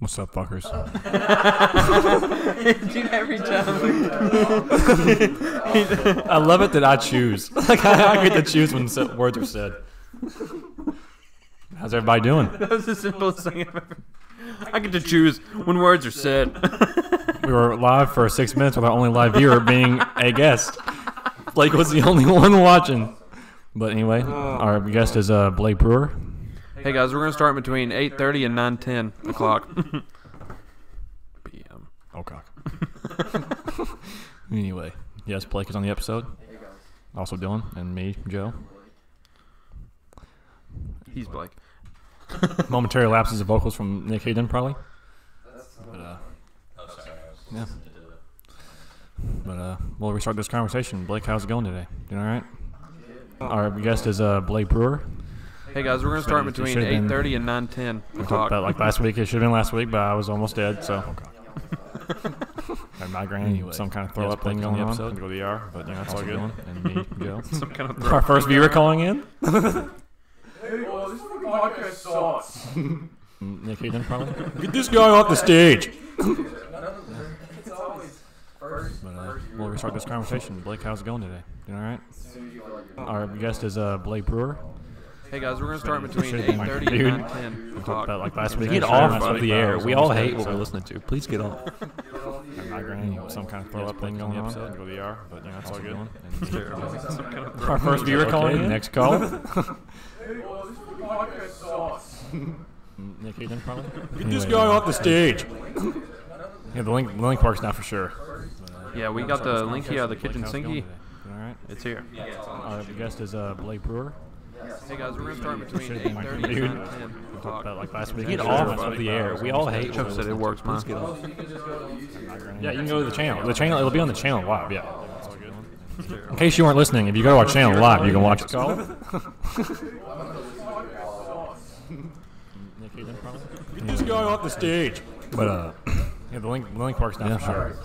What's up, fuckers? Dude, every time. I love it that I choose. Like I get to choose when words are said. How's everybody doing? That was the simplest thing I've ever. I get to choose when words are said. We were live for 6 minutes with our only live viewer being a guest. Blake was the only one watching. But anyway, our guest is Blake Brewer. Hey guys, we're gonna start between 8:30 and 9:10 o'clock. p.m. Oh, cock. Anyway, yes, Blake is on the episode. Also Dylan and me, Joe. He's Blake. Momentary lapses of vocals from Nick Hayden, probably. But, yeah. But we'll restart this conversation. Blake, how's it going today? Doing all right? Our guest is Blake Brewer. Hey guys, we're gonna start between 8:30 and 9:10 We talked o'clock. about like last week. It should have been last week, but I was almost dead, so. Had migraine, anyway, some kind of throw up thing going on. Episode. Go to the ER, but yeah, that's all good. And me, Joe. Some kind of Our first viewer calling in. Hey, well, this fucking podcast sucks. Nick Hayden, probably. Get this guy off the stage. It's always first. But we'll restart this conversation. Blake, how's it going today? Doing all right? Our guest is Blake Brewer. Hey guys, we're gonna start between Should've been 8:30 dude. and 9:10 We talked o'clock. about like last week. Get It should off have been last of week, the but I air. was We all almost hate dead, what so. we're listening to. Please get off. Had migraine, some kind of throw up thing going on. Go to the ER, but yeah, that's all good. Some kind of Our first viewer calling in. Next call. Hey, well, this fucking podcast sucks. Nick Hayden, probably. Get this guy off the stage. Yeah, the link works now for sure. Yeah, we got the link here, the kitchen How's it going sinky. today? All right. It's here. Our guest is Blake Brewer. Hey guys, we're gonna start between Should've been 8:30 dude. and 9:10 We talked o'clock. about like last week. Get It should have off been last of week, the but I air. was We all almost hate dead, Chuck so. said it works, man. Please get off. Yeah, you can go to the channel. The channel, it'll be on the channel live. Yeah. In case you weren't listening, if you go to our channel live, you can watch it. Get this guy off the stage. But yeah, the link works now for sure.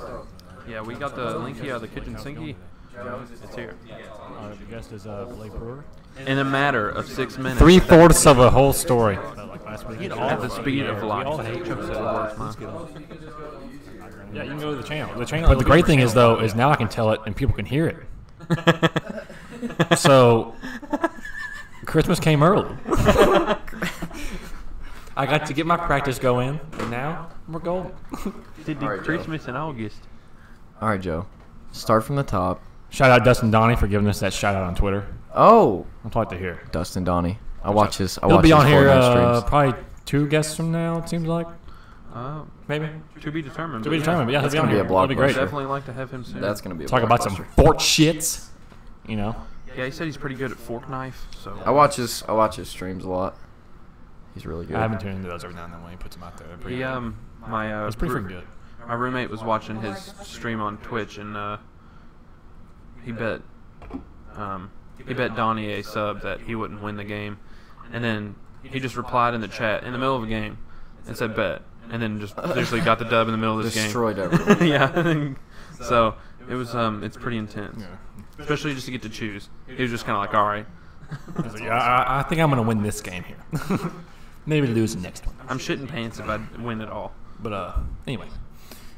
Yeah, we got the link here, the kitchen sinky. It's here. Our guest is Blake Brewer. In a matter of 6 minutes. 3/4 of a whole story. Like last week. At the speed of light. Chuck said it works, man. Yeah, you can go to the channel. But the great thing is though, is now I can tell it and people can hear it. So Christmas came early. I got to get my practice going, and now we're golden. Did Alright, Joe. Christmas in August. All right, Joe. Start from the top. Shout out Dustin Donnie for giving us that shout out on Twitter. Oh, I'm glad to hear. Dustin Donnie. I watch his. I He'll watch be his on here Fortnite streams. probably 2 guests from now. It seems like maybe To be determined. to but be determined. But yeah, That's he'll gonna be be on a here. That'd be great. blockbuster. Definitely like to have him soon. That's gonna be a Talk about some blockbuster. fort shits. You know. Yeah, he said he's pretty good at fork knife. So I watch his streams a lot. He's really good. I haven't tuned into those every now and then when he puts them out there. They're pretty he good. my It's pretty freaking good. my roommate was watching his stream on Twitch and he bet Donnie a sub that he wouldn't win the game, and then he just replied in the chat in the middle of a game and said bet, and then just literally got the dub in the middle of this Destroyed everyone. game. Yeah. So it was it's pretty intense, Yeah. especially just to get to choose. He was just kind of like, all right, I was like, yeah, I think I'm gonna win this game here. Maybe lose the next one. I'm shitting pants if I win at all. But anyway.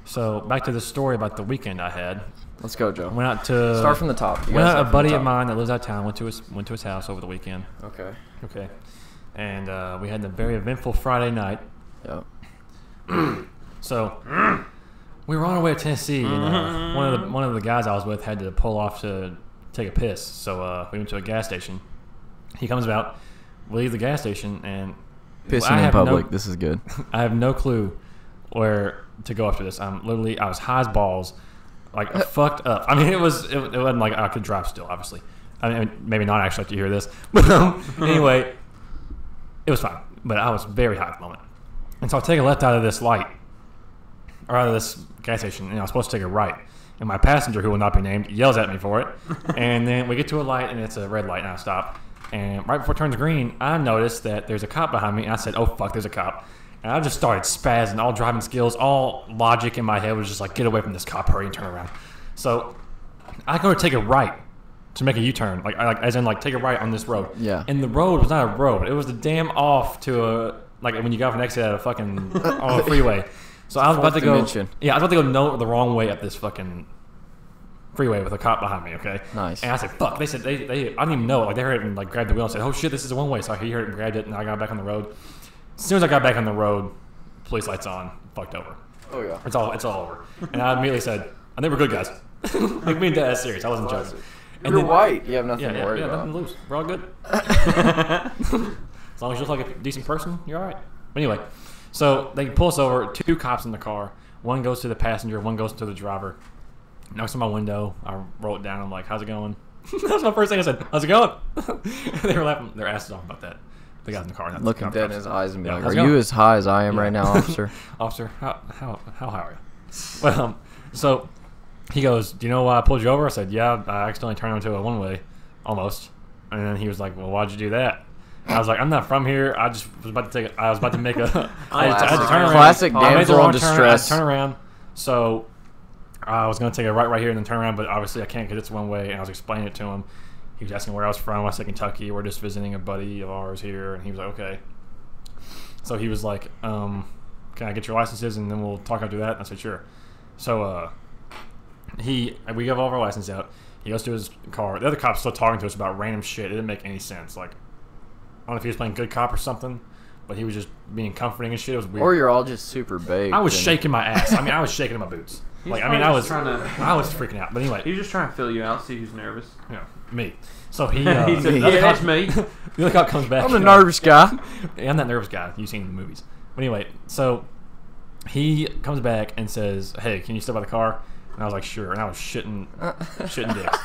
So back to the story about the weekend I had. Let's go, Joe. Went out to Start from the top. You went gotta out, start a from the buddy of top. mine that lives out of town went to his house over the weekend. Okay. Okay. And we had a very eventful Friday night. Yep. So we were on our way to Tennessee, and one of the guys I was with had to pull off to take a piss. So we went to a gas station. He comes out, we leave the gas station, and I Pissing in have public. no- This is good. I have no clue where to go after this. I was high as balls, like fucked up. I mean, it wasn't like I could drive still, obviously. I mean, maybe not actually to hear this, but anyway, it was fine. But I was very high at the moment, and so I take a left out of this light, or out of this gas station, and I was supposed to take a right. And my passenger, who will not be named, yells at me for it. And then we get to a light, and it's a red light, and I stop. And right before it turns green, I noticed that there's a cop behind me. And I said, "Oh fuck, there's a cop!" And I just started spazzing. All driving skills, all logic in my head was just like, "Get away from this cop! Hurry and turn around." So I go to take a right to make a U-turn, as in take a right on this road. Yeah. And the road was not a road; it was the damn off to like when you got off an exit at a fucking on a freeway. So I was about to Fourth go. dimension. Yeah, I was about to go the wrong way up this fucking freeway with a cop behind me. Okay. Nice. And I said, "Fuck!" They said they I didn't even know. Like they heard it and like grabbed the wheel and said, "Oh shit, this is a one way." So he heard it and grabbed it, and I got back on the road. As soon as I got back on the road, police lights on, fucked over. Oh yeah. It's all over. And I immediately said, "I think we're good, guys." Like me and Dad, that's serious. I wasn't joking. And You're then- white. You have nothing Yeah, to yeah, worry yeah, about. nothing to lose. We're all good. As long as you look like a decent person, you're all right. But anyway, so they pull us over. 2 cops in the car. One goes to the passenger. One goes to the driver. Knocks on my window. I roll it down. I'm like, "How's it going?" That's my first thing I said. "How's it going?" They were laughing their asses off about that. The guys in the car. not the Looking cop dead in cops. his eyes and be Yeah, like, how's "Are it you going?" as high as I am Yeah. right now, officer?" "Officer, how high are you?" Well, so he goes, "Do you know why I pulled you over?" I said, "Yeah, I accidentally turned into a one-way, almost." And then he was like, "Well, why'd you do that?" I was like, "I'm not from here. I just was about to I was about to make a I had to turn around. Classic I made the damsel wrong in turn. I had to distress. turn around. So I was going to take a right here and then turn around, but obviously I can't because it's one way." And I was explaining it to him. He was asking where I was from. I said Kentucky. We're just visiting a buddy of ours here. And he was like, "Okay." So he was like, "Can I get your licenses and then we'll talk after that?" And I said, "Sure." So we got all of our license out. He goes to his car. The other cop's still talking to us about random shit. It didn't make any sense. Like, I don't know if he was playing good cop or something, but he was just being comforting and shit. It was weird. Or you're all just super baked. I was and- shaking my ass. I mean, I was shaking in my boots. He's Like, I probably mean, I just was trying to- I was freaking out. But anyway, He was just trying to fill you out, see who's nervous. you know, me. So he, He said, the other "Yeah, cop- that's me." The other cop comes back. I'm a nervous guy. I'm that nervous guy you've seen in the movies. But anyway, so he comes back and says, "Hey, can you step by the car?" And I was like, "Sure." And I was shitting dicks.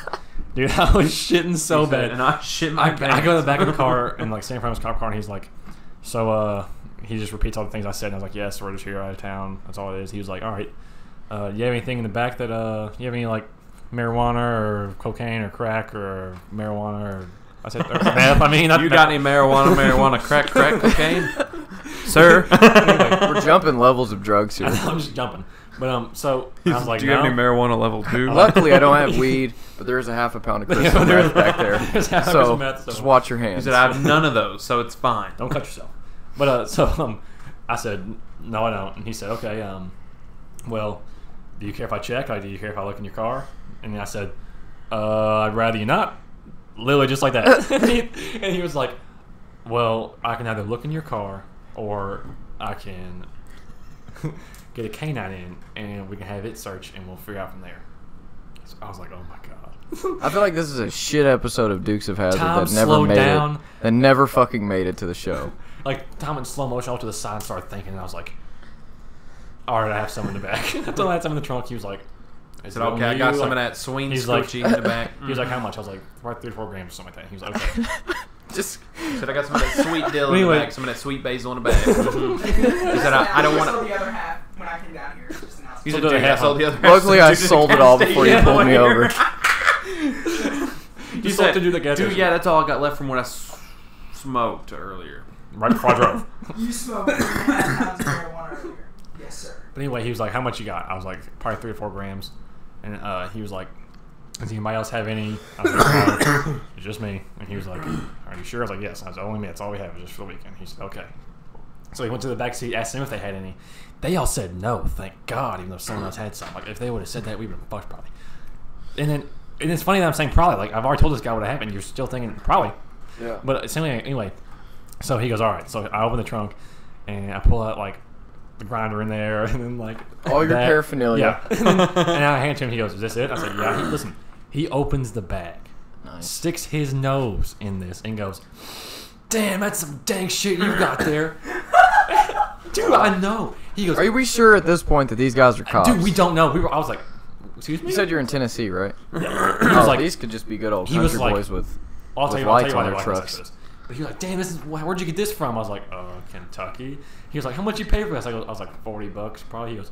Dude, I was shitting so He said, bad. and I shit my I pants. go to the back of the car and like stand in front of his cop car, and he's like, "So he just repeats all the things I said." And I was like, "Yes, we're just here out of town. That's all it is." He was like, "All right, you have anything in the back that you have any like marijuana or cocaine or crack or marijuana or?" I said, or meth. I mean, not You got any marijuana, crack, cocaine? Sir? We're jumping levels of drugs here. I'm just jumping. But so I was like, Do you have "No." any marijuana level 2? Luckily, I don't have weed, but there's a half a pound of crystal meth back there. There's half a So crystal meth, so- just watch your He hands. said, "I have none of those, so it's fine." Don't cut yourself. But I said, "No, I don't." And he said, "Okay, well, do you care if I check? Like, do you care if I look in your car?" And I said, "I'd rather you not." Literally just like that. And he was like, "Well, I can either look in your car or I can get a canine in and we can have it search and we'll figure out from there." So I was like, "Oh my god." I feel like this is a shit episode of Dukes of Hazzard Time that never slowed made down. it. That never fucking made it to the show. Like Tom in slow motion, I went to the side and started thinking, and I was like, "All right, I have some in the back." I told him I had some in the trunk. He was like, I said, "Okay, I got some of that swing he's like- scoochie in the back." He was like, "How much?" I was like, "Probably 3 or 4 grams or something like that." He was like, "Okay." Just He said, "I got some of that sweet dill in Anyway. the back, some of that sweet basil in the back." He said, "I don't want to. to." the other half when I came down here. Just announced. He So said, the other "Dude, I half sold of- the other half." luckily, I to the sold it gas all station. before you Yeah, pulled me here. over. He You sold said, to do the gas "Dude, station. yeah, that's all I got left from what I smoked earlier." Right before I drove. You smoked 3.5 pounds of marijuana earlier. Yes, sir. But anyway, he was like, "How much you got?" I was like, "Probably 3 or 4 grams." And he was like, "Does anybody else have any?" I was like, "No, it's just me." And he was like, "Are you sure?" I was like, "Yes." I was like, "Only me. That's all we have is just for the weekend." He said, "Okay." So he went to the back seat, asked them if they had any. They all said no, thank God, even though someone else had some. Like, if they would have said that, we'd been fucked probably. And it's funny that I'm saying probably. Like, I've already told this guy what happened. You're still thinking probably. Yeah. But anyway, so he goes, "All right." So I open the trunk, and I pull out, like, the grinder in there, and then, like... All your that. paraphernalia. Yeah. And I hand it to him. He goes, "Is this it?" I said, "Yeah." Listen, he opens the bag, Nice. sticks his nose in this, and goes, "Damn, that's some dang shit you got there." Dude, I know. He goes, Are we sure at this point that these guys are cops? "Dude, we don't know." I was like, "Excuse me?" You said you're in Tennessee, right? He was Oh, like, these could just be good old he was country like- boys with. I'll tell with you why lights on they're their like trucks. this. But he was like, "Damn, where'd you get this from?" I was like, Kentucky." He was like, "How much you pay for this?" I was like, $40 probably. He goes,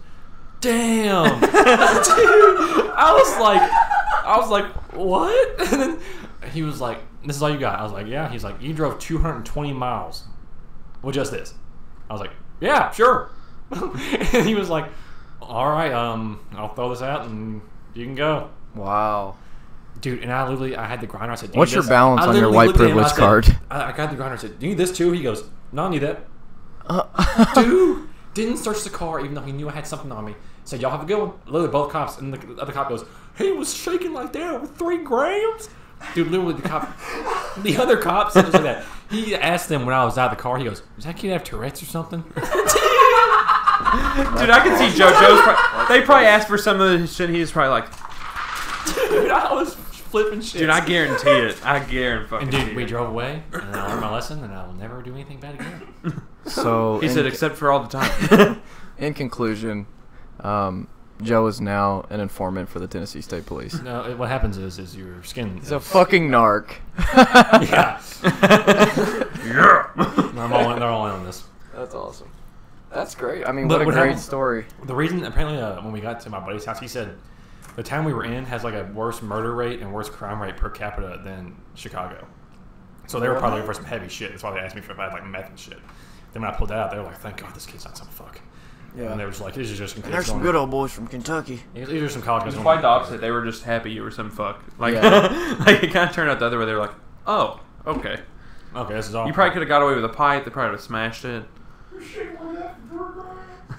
"Damn." Dude, I was like, "What?" And then he was like, "This is all you got?" I was like, "Yeah." He's like, "You drove 220 miles with just this?" I was like, "Yeah, sure." And he was like, "All right, I'll throw this out and you can go." Wow. Dude, and I had the grinder. I said, "Do you What's need your this?" balance I on your literally white looked at him, privilege I said- card? I got the grinder. I said, "Do you need this too?" He goes, "No, I don't need that." Dude didn't search the car even though he knew I had something on me. Said, y'all have a good one. Literally, both cops. And the other cop goes, he was shaking like that with 3 grams. Dude, literally, the other cop said like that. He asked them when I was out of the car, he goes, does that kid have Tourette's or something? Dude, I can see JoJo's. They probably asked for some of the shit. He was probably like, Dude, I was flipping shit. dude, I guarantee it. I guarantee. And dude, we drove away, and I learned my lesson, and I will never do anything bad again. So He said, except for all the time. in conclusion, Joe is now an informant for the Tennessee State Police. No, what happens is your skin. He's a fucking narc. Yeah. They're all in on this. That's awesome. That's great. I mean, But what a what great happened- story. The reason, apparently, when we got to my buddy's house, he said the town we were in has like a worse murder rate and worse crime rate per capita than Chicago. So they were probably looking for some heavy shit. That's why they asked me if I had like meth and shit. Then when I pulled that out, they were like, "Thank God this kid's not some fuck." Yeah. And they were just like, "These are just some kids There's some going- good old boys from Kentucky. These are some college guys." It's going- quite the opposite. They were just happy you were some fuck. Like, Yeah. like it kind of turned out the other way. They were like, oh, okay. Okay, this is all. You probably could have got away with a pipe. They probably would have smashed it.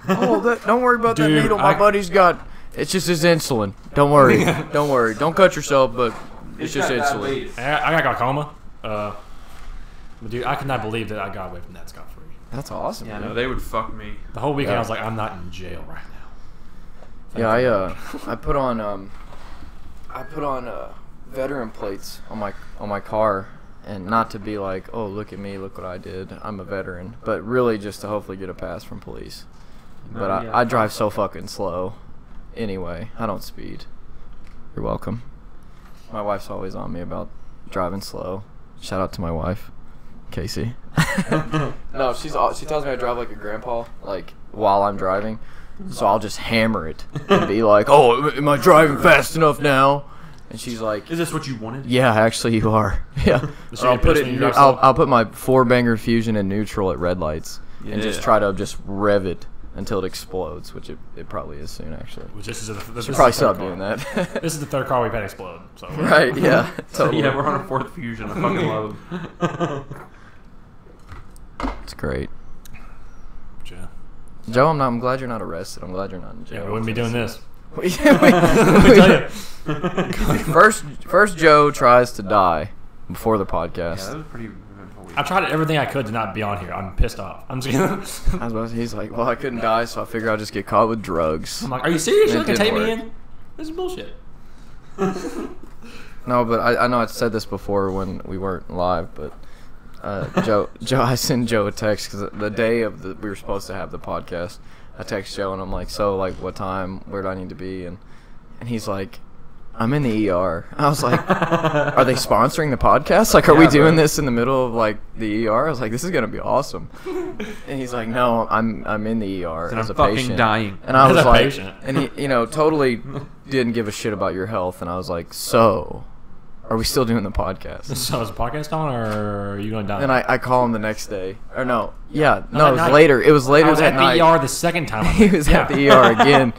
Oh, don't worry about that Dude, needle my I- buddy's got. It's just his insulin. Don't worry. Don't worry. Don't cut yourself, but it's just insulin. I got glaucoma. But dude, I could not believe that I got away from that scot free. That's awesome. Yeah, man. no, they would fuck me. The whole weekend, Yeah. I was like, I'm not in jail right now. Yeah, I put on veteran plates on my car, and not to be like, oh, look at me, look what I did, I'm a veteran, but really just to hopefully get a pass from police. But Oh, yeah. I drive so fucking slow. Anyway, I don't speed. You're welcome. My wife's always on me about driving slow. Shout out to my wife, Casey. No, she tells me I drive like a grandpa, like while I'm driving. So I'll just hammer it and be like, "Oh, am I driving fast enough now?" And she's like, Is this what you wanted? "Yeah, actually, you are." Yeah. Does she Or I'll get put pissed it. when you In, drive slow? I'll put my 4-banger Fusion in neutral at red lights and just Yeah. try to just rev it until it explodes, which it probably is soon actually. Which this is this Should is probably the third stop car. doing that. This is the third car we've had explode. So Right? Yeah. So, Totally. yeah, we're on a 4th fusion. I fucking love them. It's great. Yeah, Joe, I'm glad you're not arrested. I'm glad you're not in jail. we wouldn't be doing this. Let Let me tell you. First, Joe tries to die before the Yeah, podcast. that was pretty eventful week. I tried everything I could to not be on here. I'm pissed off. I'm just kidding. I was about to, he's like, well, I couldn't die, so I figured I'll just get caught with drugs. I'm like, are you serious? You're It not gonna take didn't me work. in? This is bullshit. No, but I know I said this before when we weren't live, but Joe, I sent Joe a text because the day of we were supposed to have the podcast, I text Joe and I'm like, so like what time? Where do I need to be? And he's like, I'm in the ER. I was like, are they sponsoring the podcast? Like, are we Yeah, doing bro. this in the middle of like the ER? I was like, this is gonna be awesome. And he's like, no, I'm in the ER And as I'm a fucking patient. dying. And I As was a like, patient. and he, totally didn't give a shit about your health. And I was like, so, are we still doing the podcast? So is the podcast on, or are you going down? And I call him the next day. Or no, yeah, No, no, that it was night. later. It was later I was that at night. the ER the second time. He was at the Yeah. ER again,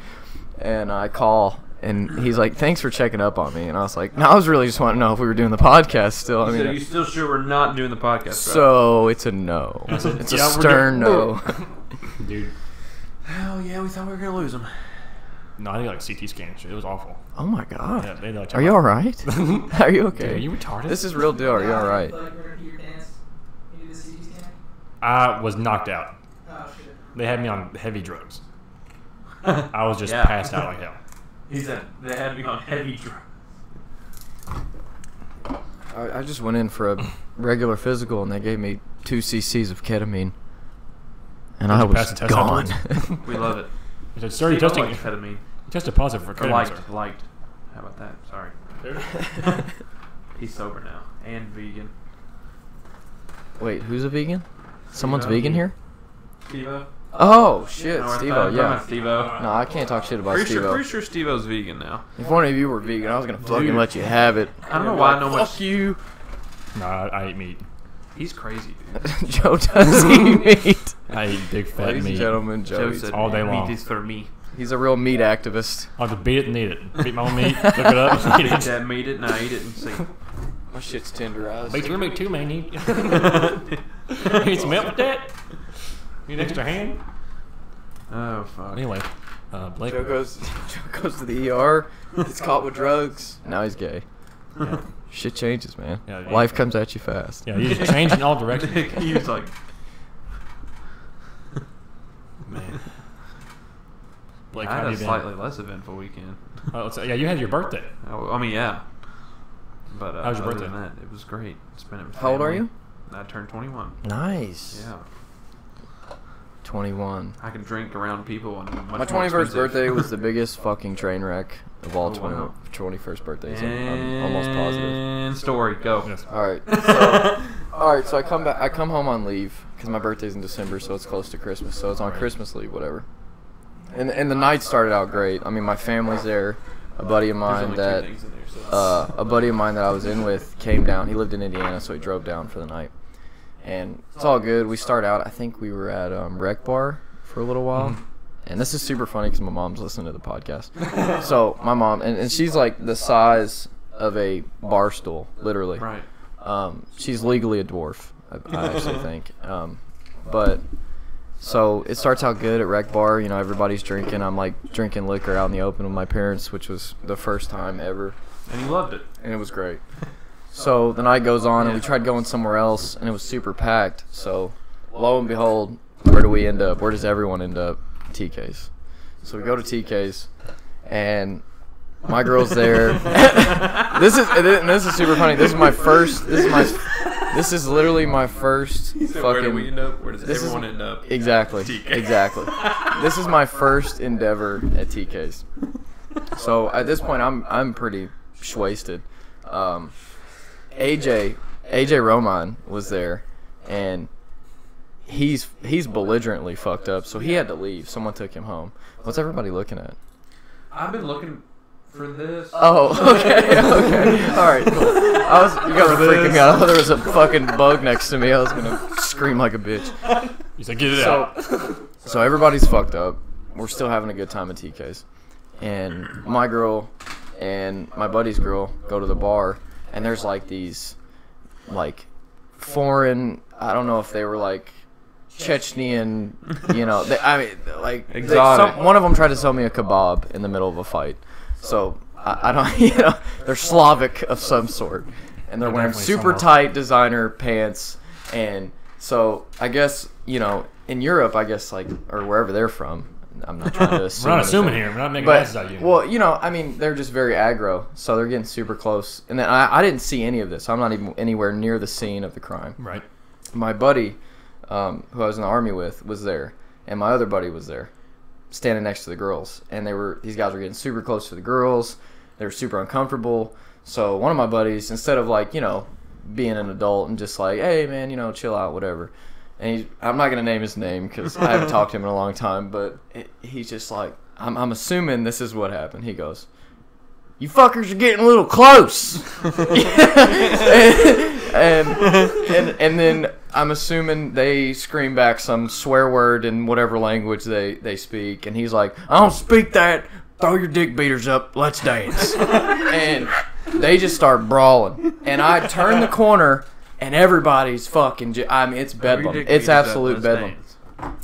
and I call, and he's like, "Thanks for checking up on me." And I was like, "No, I was really just wanting to know if we were doing the podcast still." I So mean, you still sure we're not doing the podcast, right? so it's a no. It's a- It's a yeah, we're stern doing- no. Dude. Hell yeah, we thought we were going to lose them. No, I think like CT scan and shit. It was awful. Oh my god. Yeah, they had to, like, Are you all right? Are you okay? Dude, are you retarded? This is real deal. Are you all right? Like we're gonna do your dance. You do the CT scan. I was knocked out. Oh shit. They had me on heavy drugs. I was just Yeah. passed out like hell. He said they had me on heavy drugs. I just went in for a regular physical, and they gave me 2 cc's of ketamine, and Did I you was pass the test gone. We love it. He said, "Sir, you Steve, I testing? liked ketamine. You tested positive for Or ketamine, sir." liked. How about that? Sorry. He's sober now and vegan. Wait, who's a vegan? Someone's Steve-O. vegan here? Steve-O? Oh shit, No, we're Steve-O, talking yeah. about Steve-O. No, I can't talk shit about Steve-O. Pretty sure Steve-O's vegan now. If one of you were vegan, I was gonna fucking Dude. let you have it. I don't know why no one. Fuck you. No, I eat meat. He's crazy, dude. Joe does eat meat. I eat big fat Ladies and meat. gentlemen, Joe Joe eats said all day long. meat is for me. He's a real meat activist. I'll just beat it and eat it. Beat my own meat, cook it up, eat Eat it. that meat it and I eat it and see. My shit's tenderized. Beat your meat too, man. Eat some milk with that. Need an extra hand? Oh fuck. Anyway, Blake. Joe goes to the ER. Gets caught with drugs. Now he's gay. Yeah. Shit changes, man. Yeah, Life comes at you fast. Yeah, you just change in all directions. He was like, Man. Blake, I how had have a you been? slightly less eventful weekend. Oh, so, yeah, you had your birthday. I mean, yeah. But How was your other birthday? than that, it was great. Spent it with How old are family. you? I turned 21. Nice. Yeah. 21. I can drink around people. And My 21st birthday was the biggest fucking train wreck of all Oh, wow. 21st birthdays. I'm almost positive. And story, go. Yes. All right, so I come back. I come home on leave because my birthday's in December, so it's close to Christmas. So it's on Christmas leave, whatever. And the night started out great. I mean, my family's there. A buddy of There's mine only that two things in there, so a buddy of mine that I was in with came down. He lived in Indiana, so he drove down for the night. And it's all good. We start out. I think we were at Rec Bar for a little while. And this is super funny because my mom's listening to the podcast. So my mom, and she's like the size of a bar stool, literally. right. She's legally a dwarf, I actually think. But so it starts out good at Rec Bar. You know, everybody's drinking. I'm like drinking liquor out in the open with my parents, which was the first time ever, And you loved it. and it was great. So the night goes on, and we tried going somewhere else, and it was super packed. So lo and behold, where do we end up? Where does everyone end up? TK's. So we go to TK's, and my girl's there. This is super funny. This is literally my first fucking. Where do we end up? Where does This is- everyone end up? Exactly. TK. Exactly. This is my first endeavor at TK's. So at this point, I'm pretty wasted. AJ Roman was there, and he's belligerently fucked up. So he had to leave. Someone took him home. What's everybody looking at? I've been looking for this. Oh, okay. All right, cool. You guys were freaking me out. I thought there was a fucking bug next to me. I was gonna scream like a bitch. You said, get it out. So everybody's fucked up. We're still having a good time at TK's. And my girl and my buddy's girl go to the bar, and there's like these, like, foreign, I don't know if they were like Chechnyan, you know, Exotic. one of them tried to sell me a kebab in the middle of a fight. So I don't, you know, they're Slavic of some sort. And they're wearing definitely super somewhere. tight designer pants. And so I guess, you know, in Europe, I guess, like, or wherever they're from, I'm not trying to assume. We're not assuming anything. here. We're not making But, asses out of you. well, you know, I mean, they're just very aggro, so they're getting super close. And then I didn't see any of this. I'm not even anywhere near the scene of the crime. Right. My buddy, who I was in the army with, was there, and my other buddy was there, standing next to the girls. And these guys were getting super close to the girls. They were super uncomfortable. So one of my buddies, instead of, like, you know, being an adult and just like, hey man, you know, chill out, whatever. And I'm not gonna name his name because I haven't talked to him in a long time, but he's just like, I'm assuming this is what happened. He goes, "You fuckers are getting a little close," and then I'm assuming they scream back some swear word in whatever language they speak, and he's like, "I don't speak that. Throw your dick beaters up. Let's dance." And they just start brawling, and I turn the corner. And everybody's fucking, I mean, it's bedlam. It's absolute bedlam.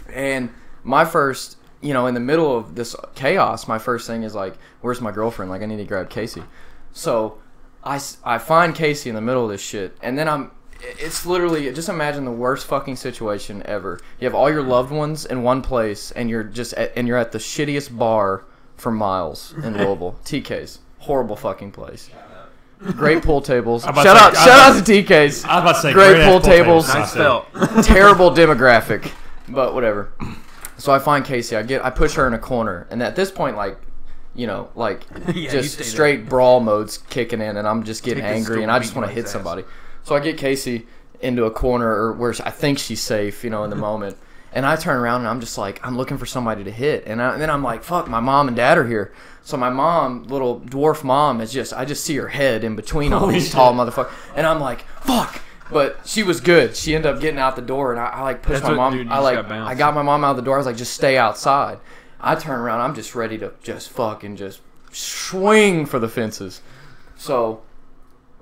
And my first, you know, in the middle of this chaos, my first thing is like, where's my girlfriend? Like, I need to grab Casey. So I find Casey in the middle of this shit. And then it's literally, just imagine the worst fucking situation ever. You have all your loved ones in one place, and you're at the shittiest bar for miles in Louisville. TK's. Horrible fucking place. Great pool tables. Shout out to TK's. I was about to say, great pool tables. Nice felt. Terrible demographic, but whatever. So I find Casey. I push her in a corner, and at this point, like, you know, like, you just stay there. straight brawl mode's kicking in, and I'm just getting Take this angry, and stool I just want to beating hit his ass. somebody. So I get Casey into a corner, or where I think she's safe, you know, in the moment. And I turn around and I'm just like, I'm looking for somebody to hit. And then I'm like, fuck, my mom and dad are here. So my mom, little dwarf mom, I just see her head in between all these tall motherfuckers. And I'm like, fuck. But she was good. She ended up getting out the door, and I like pushed That's my what- mom. dude, you just got bounced. I got my mom out of the door. I was like, just stay outside. I turn around. I'm just ready to just fucking just swing for the fences. So,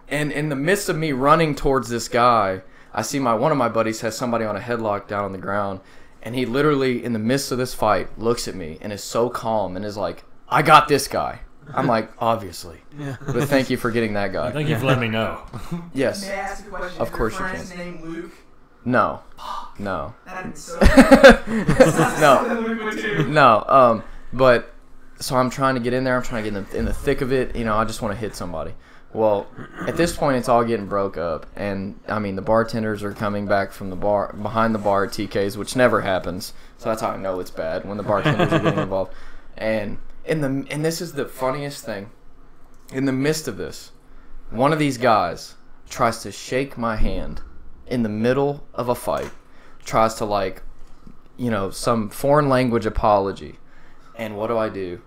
and in the midst of me running towards this guy, I see one of my buddies has somebody on a headlock down on the ground, And he literally, in the midst of this fight, looks at me and is so calm and is like, I got this guy. I'm like, obviously. Yeah. But thank you for getting that guy. Thank you for letting me know. Yes. May I ask a question? Of Is course you your friend's can. name Luke? No. No. That'd be so. No. No. But so I'm trying to get in there. I'm trying to get in the thick of it. You know, I just want to hit somebody. Well, at this point, it's all getting broke up, and I mean, the bartenders are coming back from the bar behind the bar at TK's, which never happens. So that's how I know it's bad when the bartenders are getting involved. And this is the funniest thing. In the midst of this, one of these guys tries to shake my hand in the middle of a fight, tries to, like, you know, some foreign language apology. And what do?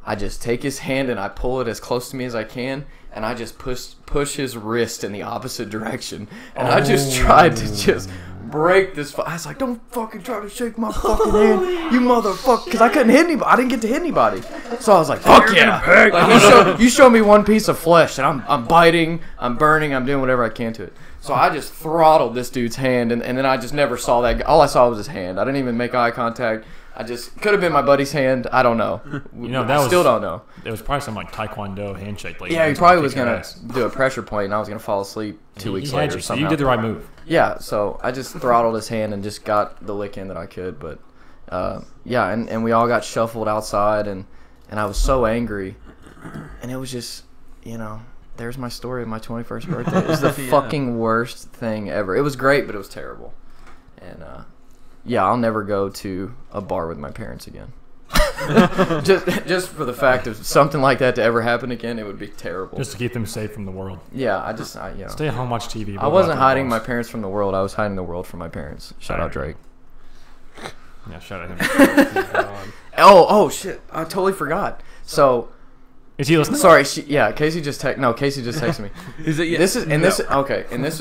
I just take his hand and I pull it as close to me as I can, and I just push his wrist in the opposite direction. And I just tried to just break this. I was like, don't fucking try to shake my fucking hand, you motherfucker. Because I couldn't hit anybody. I didn't get to hit anybody. So I was like, fuck yeah. Like, you show me one piece of flesh, and I'm biting, I'm burning, I'm doing whatever I can to it. So I just throttled this dude's hand, and then I just never saw that guy. All I saw was his hand. I didn't even make eye contact. I just could have been my buddy's hand. I don't know. You know, I still don't know. It was probably some like Taekwondo handshake. Like, Yeah, he probably was gonna do a pressure point, and I was gonna fall asleep 2 weeks He had later. you, so Somehow. you did the right move. Yeah, so I just throttled his hand and just got the lick in that I could. But yeah, and we all got shuffled outside, and I was so angry, and it was just, you know, there's my story of my 21st birthday. It was the fucking worst thing ever. It was great, but it was terrible. And yeah, I'll never go to a bar with my parents again. just for the fact of something like that to ever happen again, it would be terrible. Just to keep them safe from the world. Yeah, you know. Stay at home, watch TV. I wasn't hiding my parents from the world. I was hiding the world from my parents. Shout out Drake. Yeah, shout out him. Oh shit! I totally forgot. So, Is he listening? sorry. Casey just texted me. Is it? This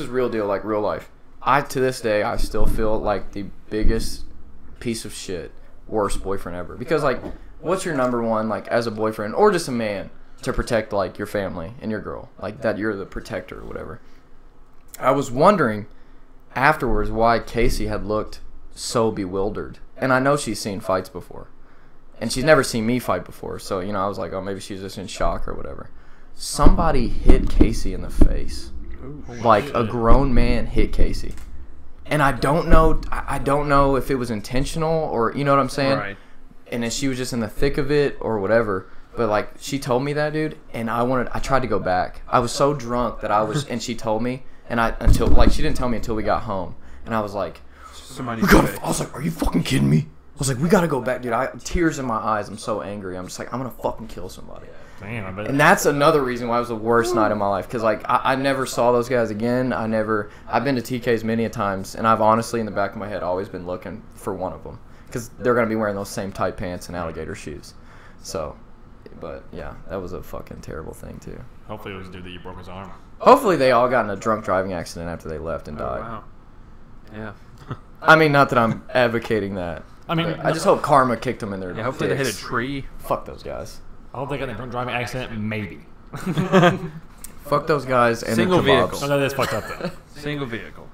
is real deal, like real life. To this day, I still feel like the biggest piece of shit, worst boyfriend ever. Because, like, what's your number one, like, as a boyfriend or just a man, to protect, like, your family and your girl, like that you're the protector or whatever. I was wondering afterwards why Casey had looked so bewildered, and I know she's seen fights before, and she's never seen me fight before. So, you know, I was like, oh, maybe she's just in shock or whatever. Somebody hit Casey in the face. Like, a grown man hit Casey, and I don't know if it was intentional or, you know what I'm saying, Right. and then she was just in the thick of it or whatever. But, like, she told me that, dude, and I tried to go back. I was so drunk that and she told me, and she didn't tell me until we got home, and I was like, Somebody. I was like, are you fucking kidding me? I was like, we gotta go back, dude. Tears in my eyes. I'm so angry. I'm just like, I'm gonna fucking kill somebody. Damn, I bet. And that's another reason why it was the worst night of my life. Because, like, I never saw those guys again. I've been to TK's many a times, and I've honestly, in the back of my head, always been looking for one of them. Because they're going to be wearing those same tight pants and alligator shoes. So, but, yeah, that was a fucking terrible thing, too. Hopefully it was a dude that you broke his arm. Hopefully they all got in a drunk driving accident after they left and Oh, died. wow. Yeah. I mean, not that I'm advocating that. I mean, I just hope karma kicked them in their Yeah. Hopefully they hit a dicks. tree. Fuck those guys. I hope they got in a drunk driving accident. Maybe. Fuck those guys and Single their kebabs. vehicle. No, that is fucked up though. Single vehicle.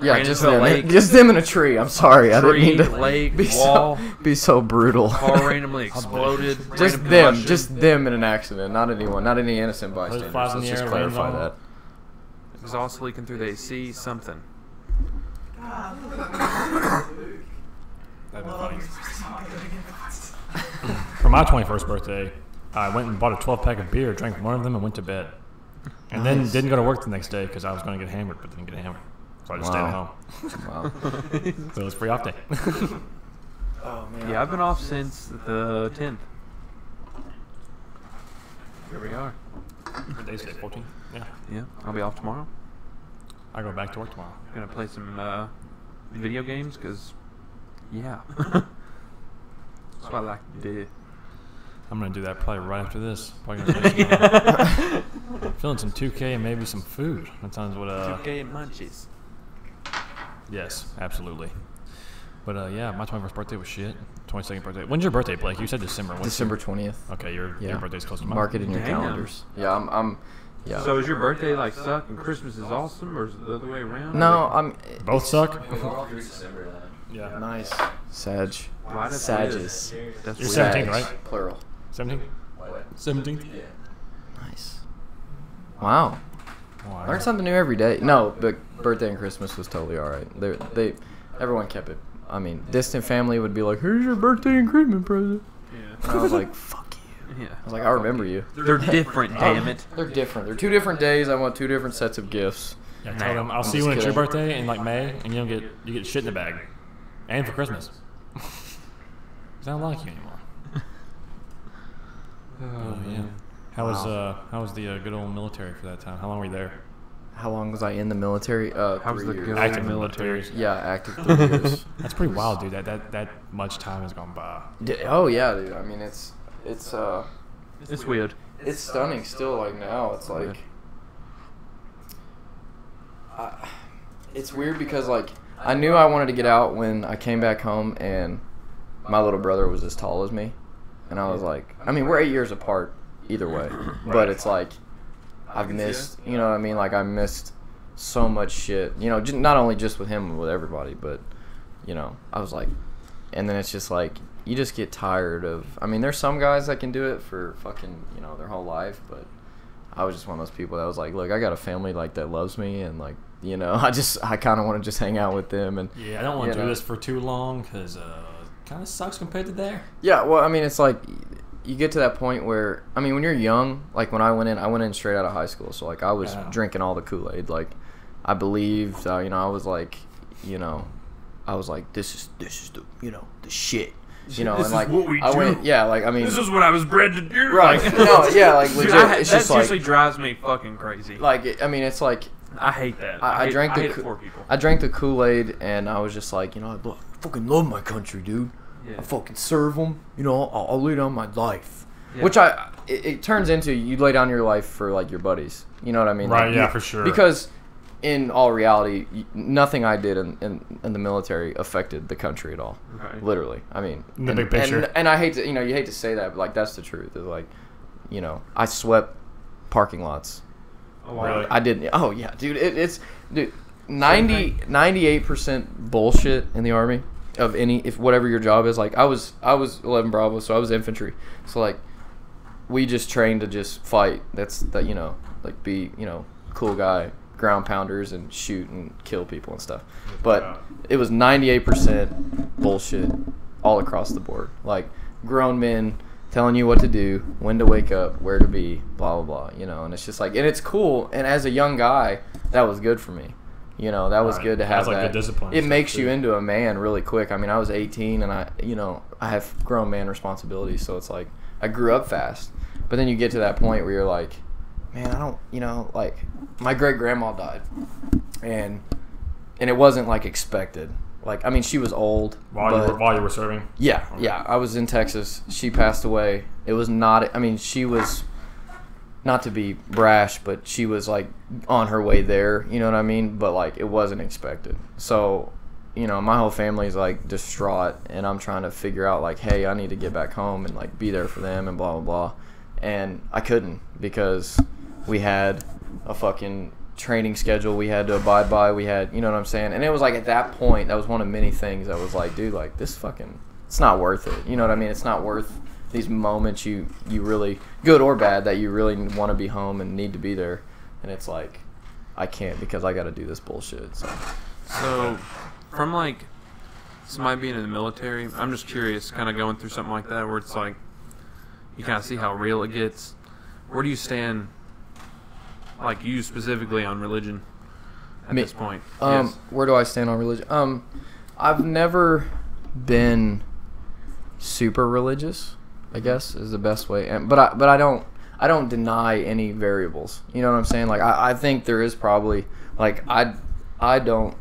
Yeah, Ran just into a them. lake. Just them in a tree. I'm sorry. I didn't Tree, mean to lake, be wall. be so brutal. Car randomly exploded. Just random them. combustion. Just them in an accident. Not anyone. Not any innocent bystanders. flies in Let's the just air, clarify lands on that. Exhaust leaking through the AC. Something. That'd be funny. For my 21st birthday, I went and bought a 12-pack of beer, drank one of them, and went to bed. And then didn't go to work the next day because I was going to get hammered, but didn't get hammered. So I just stayed at home. Wow. So it was free off day. Oh man. Yeah, I've been off since the 10th. Here we are. What day is today? 14? Yeah. Yeah, I'll be off tomorrow. I go back to work tomorrow. Gonna play some video games because, yeah. That's what I like to do. I'm going to do that probably right after this. Probably gonna play some, feeling some 2K and maybe some food. That sounds what... 2K and munchies. Yes, absolutely. But yeah, my 21st birthday was shit. 22nd birthday. When's your birthday, Blake? You said December. When's December 20th. Okay, your birthday's close to mine. Mark it in your Damn. calendars. Yeah, I'm. Yeah. So is your birthday like suck and Christmas is awesome, or is it the other way around? No, I'm. Both suck? Yeah. Nice. Sag. Why did Sages. That's You're weird. 17, right? Plural. 17? 17? Nice. Wow. Wow. Learn something new every day. No, but birthday and Christmas was totally all right. Everyone kept it. I mean, distant family would be like, "Here's your birthday and Christmas present." Yeah. And I was like, "Fuck you." Yeah. I was like, "I remember you." They're different, damn it. They're different. They're 2 different days. I want 2 different sets of gifts. Yeah, tell them, I'll I'm see you just when it's your kidding. birthday in like May, and you get shit in the bag. And for Christmas. 'Cause I don't like you anymore. Oh, yeah. How was the good old military for that time? How long were you there? How long was I in the military? How was 3 the years. good Active military? Yeah, active 3 years. That's pretty wild, dude. That much time has gone by. Oh yeah, dude. I mean, it's It's weird. it's stunning still. Like now, it's like it's weird because like I knew I wanted to get out when I came back home and my little brother was as tall as me, and I was like, I mean, we're 8 years apart either way, but it's like I've missed, you know what I mean? Like I missed so much shit, you know, not only just with him, with everybody, but you know, I was like, and then it's just like you just get tired of. I mean, there's some guys that can do it for fucking, you know, their whole life, but I was just one of those people that was like, look, I got a family like that loves me, and like, you know, I kind of want to just hang out with them, and Yeah, I don't want you to do know. this for too long because kind of sucks compared to there. Yeah, well, I mean, it's like you get to that point where, I mean, when you're young, like when I went in straight out of high school, so like I was Yeah. drinking all the Kool-Aid. Like I believed, you know, I was like, you know, I was like, this is the, you know, the shit, you know, This and is like what we I do. went, yeah, like I mean, This is what I was bred to do. right, no, yeah, like Dude, legit, it's that just like, seriously drives me fucking crazy. I mean, it's like I hate that. I hate, drank I the hate it Ko- for people. I drank the Kool-Aid, and I was just like, you know, I fucking love my country, dude. Yeah. I fucking serve them. You know, I'll lay down my life. Yeah. Which it turns into you lay down your life for like your buddies. You know what I mean? Right, Like, yeah, you- for sure. Because in all reality, nothing I did in the military affected the country at all. Right. Literally. I mean, In the and, big picture. And I hate to, you know, you hate to say that, but like that's the truth. It's like, you know, I swept parking lots. A lot. Really? I didn't. Oh yeah, dude. It's dude. 98% bullshit in the army of if whatever your job is. Like I was 11 Bravo, so I was infantry. So like we just trained to just fight. That you know, like be, you know, cool guy, ground pounders and shoot and kill people and stuff. But it was 98% bullshit all across the board. Like grown men telling you what to do, when to wake up, where to be, blah blah blah, you know. And it's just like, and it's cool, and as a young guy that was good for me, you know. That was Right. good to That's have like that. good discipline It stuff, makes you too. into a man really quick. I mean, I was 18 and I have grown man responsibilities, so it's like I grew up fast. But then you get to that point where you're like, man, I don't, you know, like my great grandma died, and it wasn't like expected. Like, I mean, she was old. but While you were serving. yeah, yeah. I was in Texas. She passed away. It was not. I mean, she was, not to be brash, but she was like on her way there. You know what I mean? But like, it wasn't expected. So, you know, my whole family's like distraught, and I'm trying to figure out like, hey, I need to get back home and like be there for them and blah blah blah. And I couldn't because we had a fucking training schedule we had to abide by. We had, you know what I'm saying? And it was like at that point, that was one of many things that was like, dude, like this fucking, it's not worth it. You know what I mean? It's not worth these moments you really, good or bad, that you really want to be home and need to be there. And it's like, I can't because I got to do this bullshit. So, from like somebody being in the military, I'm just curious, kind of going through something like that where it's like you kind of see how real it gets. Where do you stand, like you specifically, on religion at Me- this point? Yes. Where do I stand on religion? I've never been super religious, I guess is the best way. But I don't deny any variables. You know what I'm saying? Like I think there is probably like I don't.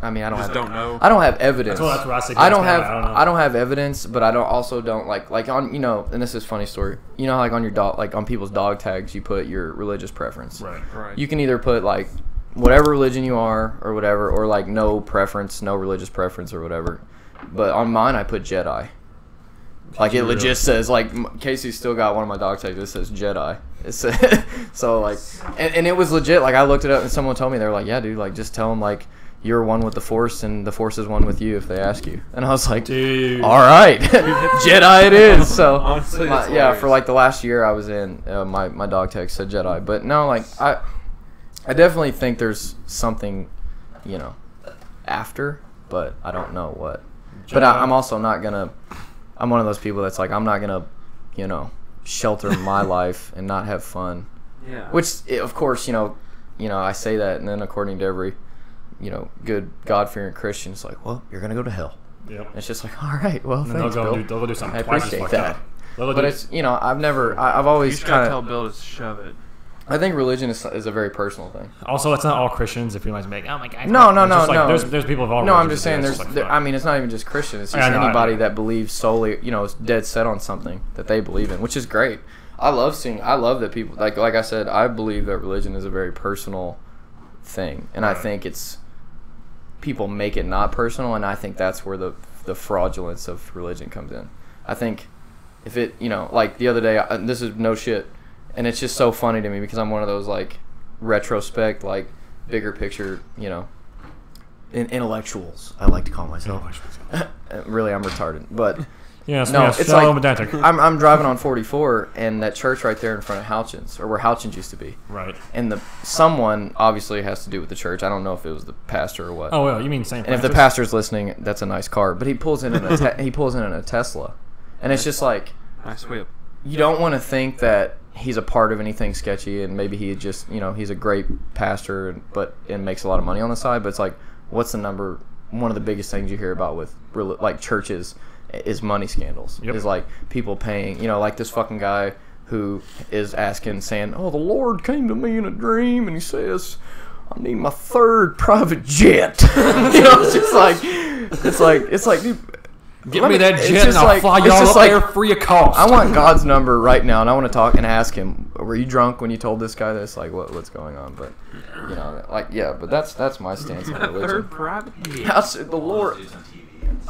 I mean, I don't Just have. don't know? I don't have evidence. That's what I say. I don't I don't have. know. I don't have evidence, but I don't also don't like on, you know. And this is a funny story. You know, how, like on your dog, like on people's dog tags, you put your religious preference. Right. Right. You can either put like whatever religion you are or whatever, or like no preference, no religious preference or whatever. But on mine, I put Jedi. Like it legit says, like Casey's still got one of my dog tags that says Jedi. It said, so like, and it was legit. Like I looked it up and someone told me, they're like, yeah, dude, like just tell them like, you're one with the Force, and the Force is one with you if they ask you. And I was like, Dude. all right, Jedi it is. So Honestly, that's yeah, hilarious. for like the last year I was in, my dog tag said Jedi. But no, like I definitely think there's something, you know, after, but I don't know what. But I'm also not gonna. I'm one of those people that's like, I'm not gonna, you know, shelter my life and not have fun. Yeah. Which, of course, you know, I say that, and then according to every, you know, good God-fearing Christian, it's like, well, you're gonna go to hell. Yep. And it's just like, all right, well, And then thanks, they'll Bill. go do something I twice as appreciate fucked that. up. They'll But do- it's, you know, I've You always just gotta tell kind of. Bill to shove it. I think religion is a very personal thing. Also, it's not all Christians. If you guys make, oh my god. No, There's people of all. No, I'm religions just saying that there's. just like, There, fuck. I mean, it's not even just Christian. It's Yeah, just I know, anybody I know. that believes solely, you know, is dead set on something that they believe in, which is great. I love that people like I said. I believe that religion is a very personal thing, and I think it's people make it not personal, and I think that's where the fraudulence of religion comes in. I think if it, you know, like the other day, this is no shit, and it's just so funny to me because I'm one of those like retrospect, like bigger picture, you know, intellectuals. I like to call myself. Really, I'm retarded, but Yes, no, yes, it's so like pedantic. I'm driving on 44, and that church right there in front of Houchins, or where Houchins used to be, Right. and someone obviously has to do with the church. I don't know if it was the pastor or what. Oh well, you mean St. And if the Francis? pastor's listening, that's a nice car. But he pulls in he pulls in a Tesla, and it's just like Nice whip. you don't want to think that he's a part of anything sketchy, and maybe he just, you know, he's a great pastor, and makes a lot of money on the side. But it's like, what's the number? One of the biggest things you hear about with like churches is money scandals. Yep. Is like people paying, you know, like this fucking guy who is saying, oh, the Lord came to me in a dream, and he says, I need my third private jet. You know, it's just like, it's like, dude, Get me that it's jet and just I'll like- fly it's y'all just up like- there free of cost. I want God's number right now, and I want to talk and ask him, were you drunk when you told this guy this? Like, what's going on? But, you know, like, yeah, but that's my stance on religion. Third private. How's the Lord?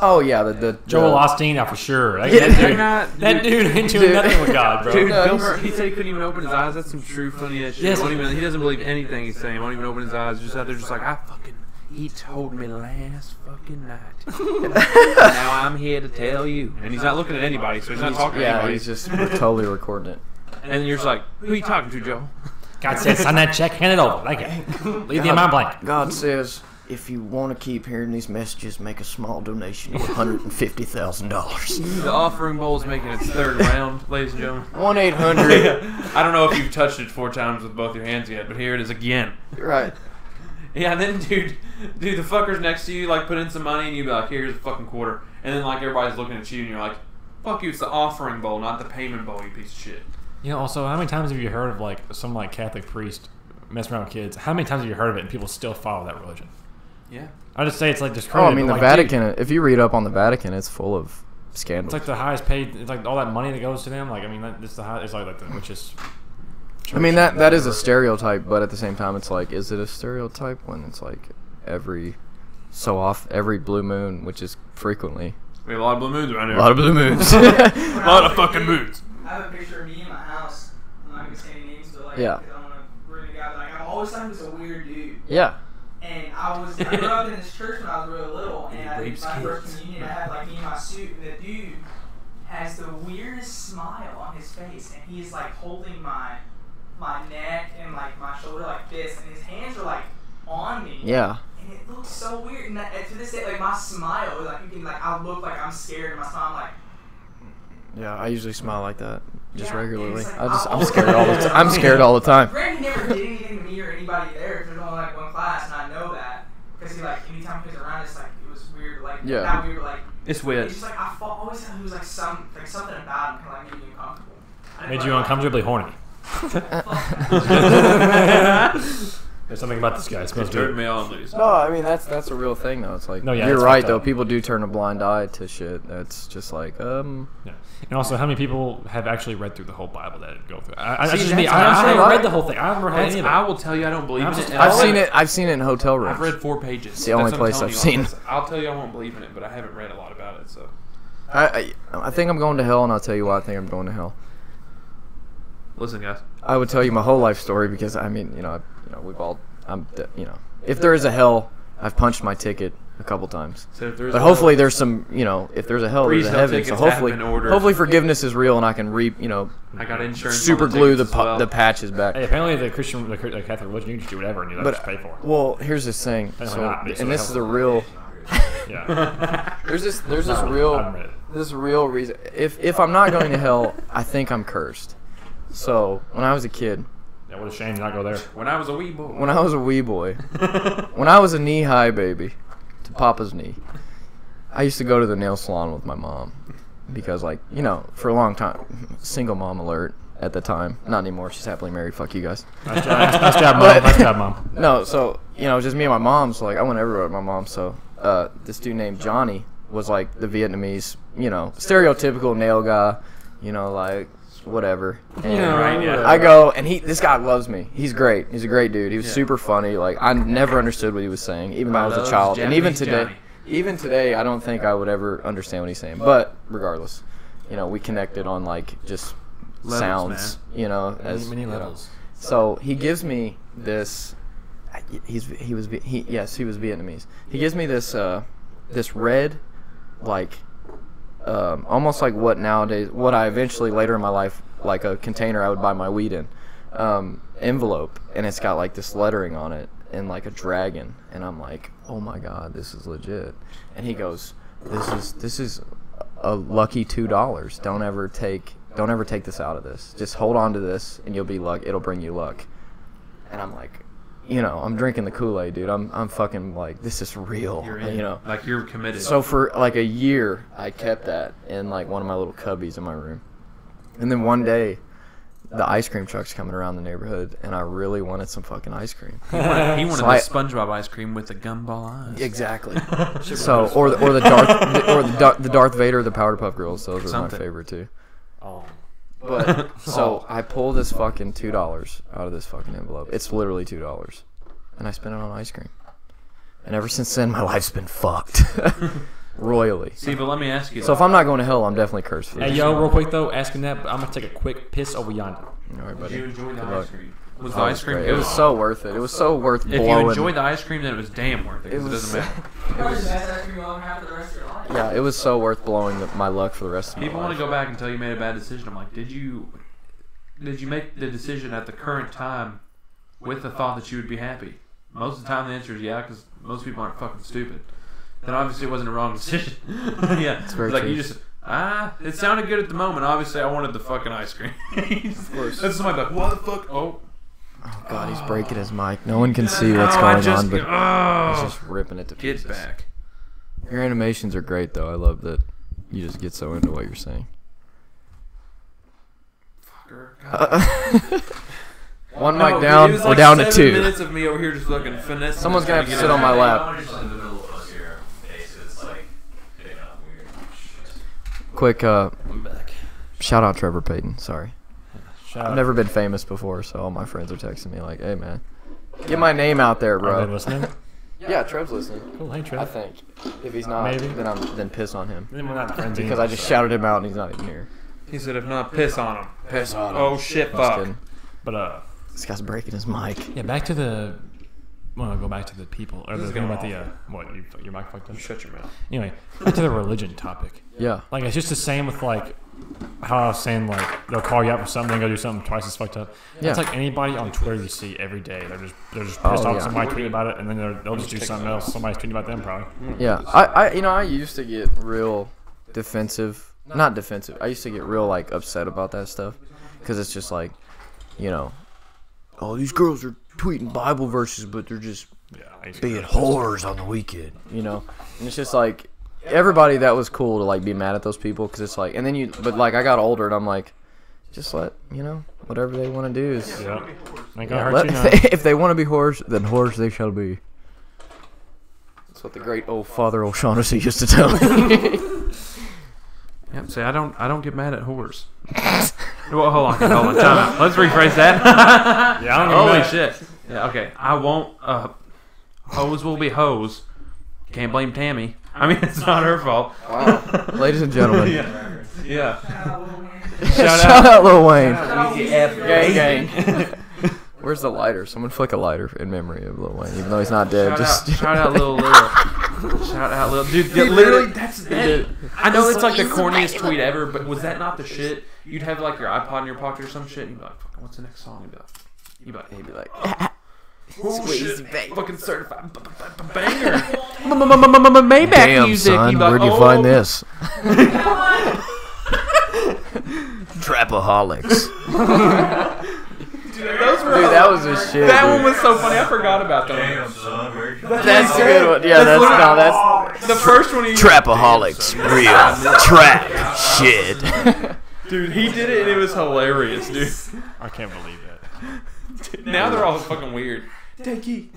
Oh yeah, the Joel Osteen, yeah, for sure. That, Yeah. that They're dude, not- that dude ain't Dude. doing nothing with God, bro. Dude, No, Bill he's- Burr, he said he couldn't even open his eyes. That's some true funny ass shit. Yes. He doesn't believe anything he's saying. He won't even open his eyes. Just out there, just like, he told me last fucking night. Now I'm here to tell you. And he's not looking at anybody, so he's not talking to yeah, anybody. he's just totally recording it. And you're just like, who are you talking to, Joe? God said, sign that check, hand it over. Like it. Leave the amount blank. God says, if you want to keep hearing these messages, make a small donation of $150,000. The offering bowl's making its third round, ladies and gentlemen. 1-800. I don't know if you've touched it 4 times with both your hands yet, but here it is again. Right. Yeah, and then, dude, the fuckers next to you, like, put in some money, and you'd be like, here's a fucking quarter. And then, like, everybody's looking at you, and you're like, fuck you, it's the offering bowl, not the payment bowl, you piece of shit. You know, also, how many times have you heard of like some like Catholic priest messing around with kids? How many times have you heard of it and people still follow that religion? Yeah. I just say it's like Oh, discredited. I mean, but, the like, Vatican, if you read up on the Vatican, it's full of It's scandals. like the highest paid. It's like all that money that goes to them. Like I mean, it's the high. It's like the richest. I mean, that is a stereotype, but at the same time, it's like, is it a stereotype when it's like every blue moon, which is frequently We have a lot of blue moons around a here. lot of blue moons. A lot of fucking moons. I have a picture of me in my house. I'm not gonna say any names, but like, Yeah. because I don't want to ruin the guy. But like, I've always thought he was a weird dude. Yeah. And I grew up in this church when I was really little, and I did rapes my first kids. communion. I had like me in my suit, and the dude has the weirdest smile on his face, and he's like holding my neck and like my shoulder like this, and his hands are like on me. Yeah. And it looks so weird. And to this day, like my smile, like you can, like I look like I'm scared, and my smile, I'm like. Yeah, I usually smile like that just Yeah, regularly. it's like, I'm scared all the time. I'm scared all the time. Greg never did anything to me or anybody there. 'Cause there's only like one class, and I know that because he like anytime he was around, it's like it was weird. Like Yeah. not weird, but like It's weird. it's just like always thought he was like something about him kind of like made me uncomfortable. I didn't Made like- you uncomfortably horny. There's something about this guy. It smells Turned good. me on, ladies. No, I mean that's a real thing though. It's like No, yeah, you're it's right fucked though. up. People do turn a blind eye to shit. That's just like Yeah. And also, how many people have actually read through the whole Bible that go through? I See, just me. that's I what I'm haven't saying. read the whole thing. I haven't read any of it. I will tell you I don't believe I'm in just- it. I've seen it in hotel rooms. I've read 4 pages. It's the only That's what I'm place telling I've you. seen. I'll tell you I won't believe in it, but I haven't read a lot about it, so. I think I'm going to hell, and I'll tell you why I think I'm going to hell. Listen, guys. I would tell you my whole life story because I mean, we've all, you know, if there is a hell, I've punched my ticket a couple times. So if there's But hopefully there's some, if there's a hell, there's a Pre-sale heaven. So tickets have hopefully, been ordered. hopefully forgiveness is real and I can I got insurance. super on the glue tickets as well. the patches back. Hey, apparently the Catholic religion, you can just do whatever and you don't have to pay for it. Well, here's this thing. Apparently So, not, but and this it's is a real. Yeah. There's this I haven't read it. real reason. If I'm not going to hell, I think I'm cursed. So when I was a kid, Yeah, what a shame to not go there. When I was a wee boy. when I was a wee boy, when I was a knee-high baby, to Papa's knee, I used to go to the nail salon with my mom because, for a long time, single mom alert at the time. Not anymore. She's happily married. Fuck you guys. Nice job, Mom. Nice job, Mom. No, so just me and my mom. So I went everywhere with my mom. So this dude named Johnny was like the Vietnamese, stereotypical nail guy, whatever. And Right, yeah. I go and this guy loves me. He's great. He's a great dude. He was super funny. Like I never understood what he was saying, even when I was a Loves child. And Japanese even today, I don't think I would ever understand what he's saying. But regardless, we connected on just Levels, sounds, as Many levels. So he gives me this. He was Vietnamese. He gives me this this red, almost like what I eventually later in my life, like a container I would buy my weed in, envelope, and it's got this lettering on it and a dragon, and I'm like, oh my god, this is legit. And he goes, this is a lucky $2. Don't ever take this out of this. Just hold on to this, and you'll be it'll bring you luck. And I'm like, I'm drinking the Kool-Aid, dude. I'm fucking this is real. You're in. You're committed. So for a year, I kept that in one of my little cubbies in my room. And then one day, the ice cream truck's coming around the neighborhood, and I really wanted some fucking ice cream. he wanted So the SpongeBob ice cream with the gumball eyes. Exactly. So or the Darth Vader, the Powerpuff Girls. Those are Something. my favorite too. Oh. But so I pull this fucking $2 out of this fucking envelope. It's literally $2, and I spent it on ice cream. And ever since then, my life's been fucked royally. See, but let me ask you. So if I'm not going to hell, I'm definitely cursed for Hey, this. yo, real quick, though, asking that, but I'm going to take a quick piss over yonder. All right, buddy. did you enjoy the Good ice luck. cream? Was the Oh, ice cream great. good? It was so worth it. It was so worth If blowing. you enjoyed the ice cream, then it was damn worth it. 'Cause it doesn't matter. Probably the best ice cream you'll ever have for the rest of your life. Yeah, it was so worth blowing my luck for the rest of my People life. want to go back and tell you made a bad decision. I'm like, did you make the decision at the current time with the thought that you would be happy? Most of the time, the answer is yeah, because most people aren't fucking stupid. Then obviously it wasn't a wrong decision. Yeah, it's very like true. you just it sounded good at the moment. Obviously, I wanted the fucking ice cream. Of course. And somebody's like, what the fuck? Oh, Oh god, he's breaking his mic. No one can see what's I going just, on, but oh, he's just ripping it to get pieces. back. Your animations are great, though. I love that you just get so into what you're saying. One mic down, It was we're like down to 7 2. minutes of me over here just fucking finessing. Someone's gonna have to sit on my lap. Quick, I'm back. shout out Trevor Payton. Sorry. Shout I've out. never been famous before, so all my friends are texting me like, hey, man, get my name out there, Are they bro. listening? Yeah, Trev's listening. Cool, hey, I Trev. think. If he's not, Maybe. then piss on him. Then we're not friends Because I just shouted him out and he's not even here. He said, if not, piss on him. Piss on him. Oh shit, Just fuck. kidding. But, This guy's breaking his mic. yeah, back to the... Well, I'll go back to the people. Or This the is thing going about the... your mic fucked up? Shut your mouth. Anyway, back to the religion topic. Yeah. Like, it's just the same with, how I was saying, they'll call you up for something, go do something twice as fucked up. Yeah. It's like anybody on Twitter you see every day. They're just pissed Oh, off. yeah. Somebody tweeting about it, and then they'll just do something else. Somebody's tweeting about them, probably. Yeah. I used to get real defensive. Not defensive. I used to get real, upset about that stuff. Because it's just oh, these girls are tweeting Bible verses, but they're just Yeah. I used to being get whores on the weekend, And it's just everybody that was cool to be mad at those people because it's and then I got older and I'm like, just let whatever they want to do is Yeah. Ain't gonna hurt you now. if they want to be whores, then whores they shall be. That's what the great old Father O'Shaughnessy used to tell me. Yep. See, I don't get mad at whores. Well, hold on, time out. Let's rephrase that. Yeah, I don't get Holy mad. shit. Yeah. Okay. I won't. Hoes will be hoes. Can't blame Tammy. I mean, it's not her fault. Wow. Ladies and gentlemen, Yeah. Shout out Lil Wayne. Shout shout out Lil Wayne. Shout out Gang, gang. Where's the lighter? Someone flick a lighter in memory of Lil Wayne, even though he's not dead. Shout out Lil. Shout out Lil. Dude, literally, that's that. I know it's like the corniest tweet ever, but was that not the shit? You'd have like your iPod in your pocket or some shit, and you'd be like, "Fucking, what's the next song?" He'd be like, "Oh shit, fucking certified banger." Maybach Damn, music. son, You'd be like, where'd you "Oh." find this? Trapaholics. Dude, that was a shit. That dude. one was so funny. I forgot about that. Damn, son, where'd you That's a good one. Yeah, that's The first one he Trapaholics, real trap shit. Dude, he did it and it was hilarious, dude. I can't believe that. Now they're all fucking weird. Takey.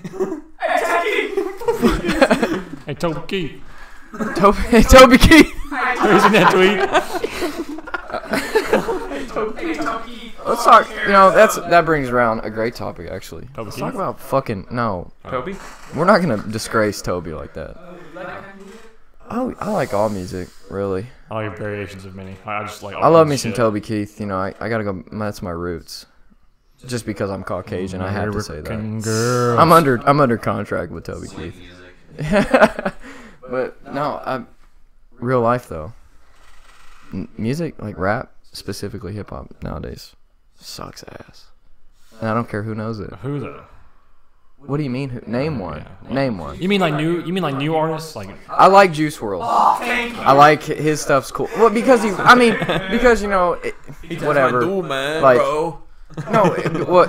Hey, Toby Keith. Toby Keith. Who's in that tweet? Let's talk. You know, that brings around a great topic actually. Toby Let's Keith? talk about fucking no. Toby? We're not gonna disgrace Toby like that. Oh, I like all music, really. I like variations of many. I just like. I love me some shit. Toby Keith. You know, I gotta go. That's my roots. Just because I'm Caucasian, I have to say that. Girls. I'm under contract with Toby Sweet Keith. music. But no, real life though. Music like rap, specifically hip hop nowadays, sucks ass. And I don't care who knows it. Who though? What do you mean? Name one. Yeah. Name one. You mean like new artists? Like I like Juice WRLD. Thank you. I like his stuff's cool. Well, because because you know, whatever. man, Like- bro. No,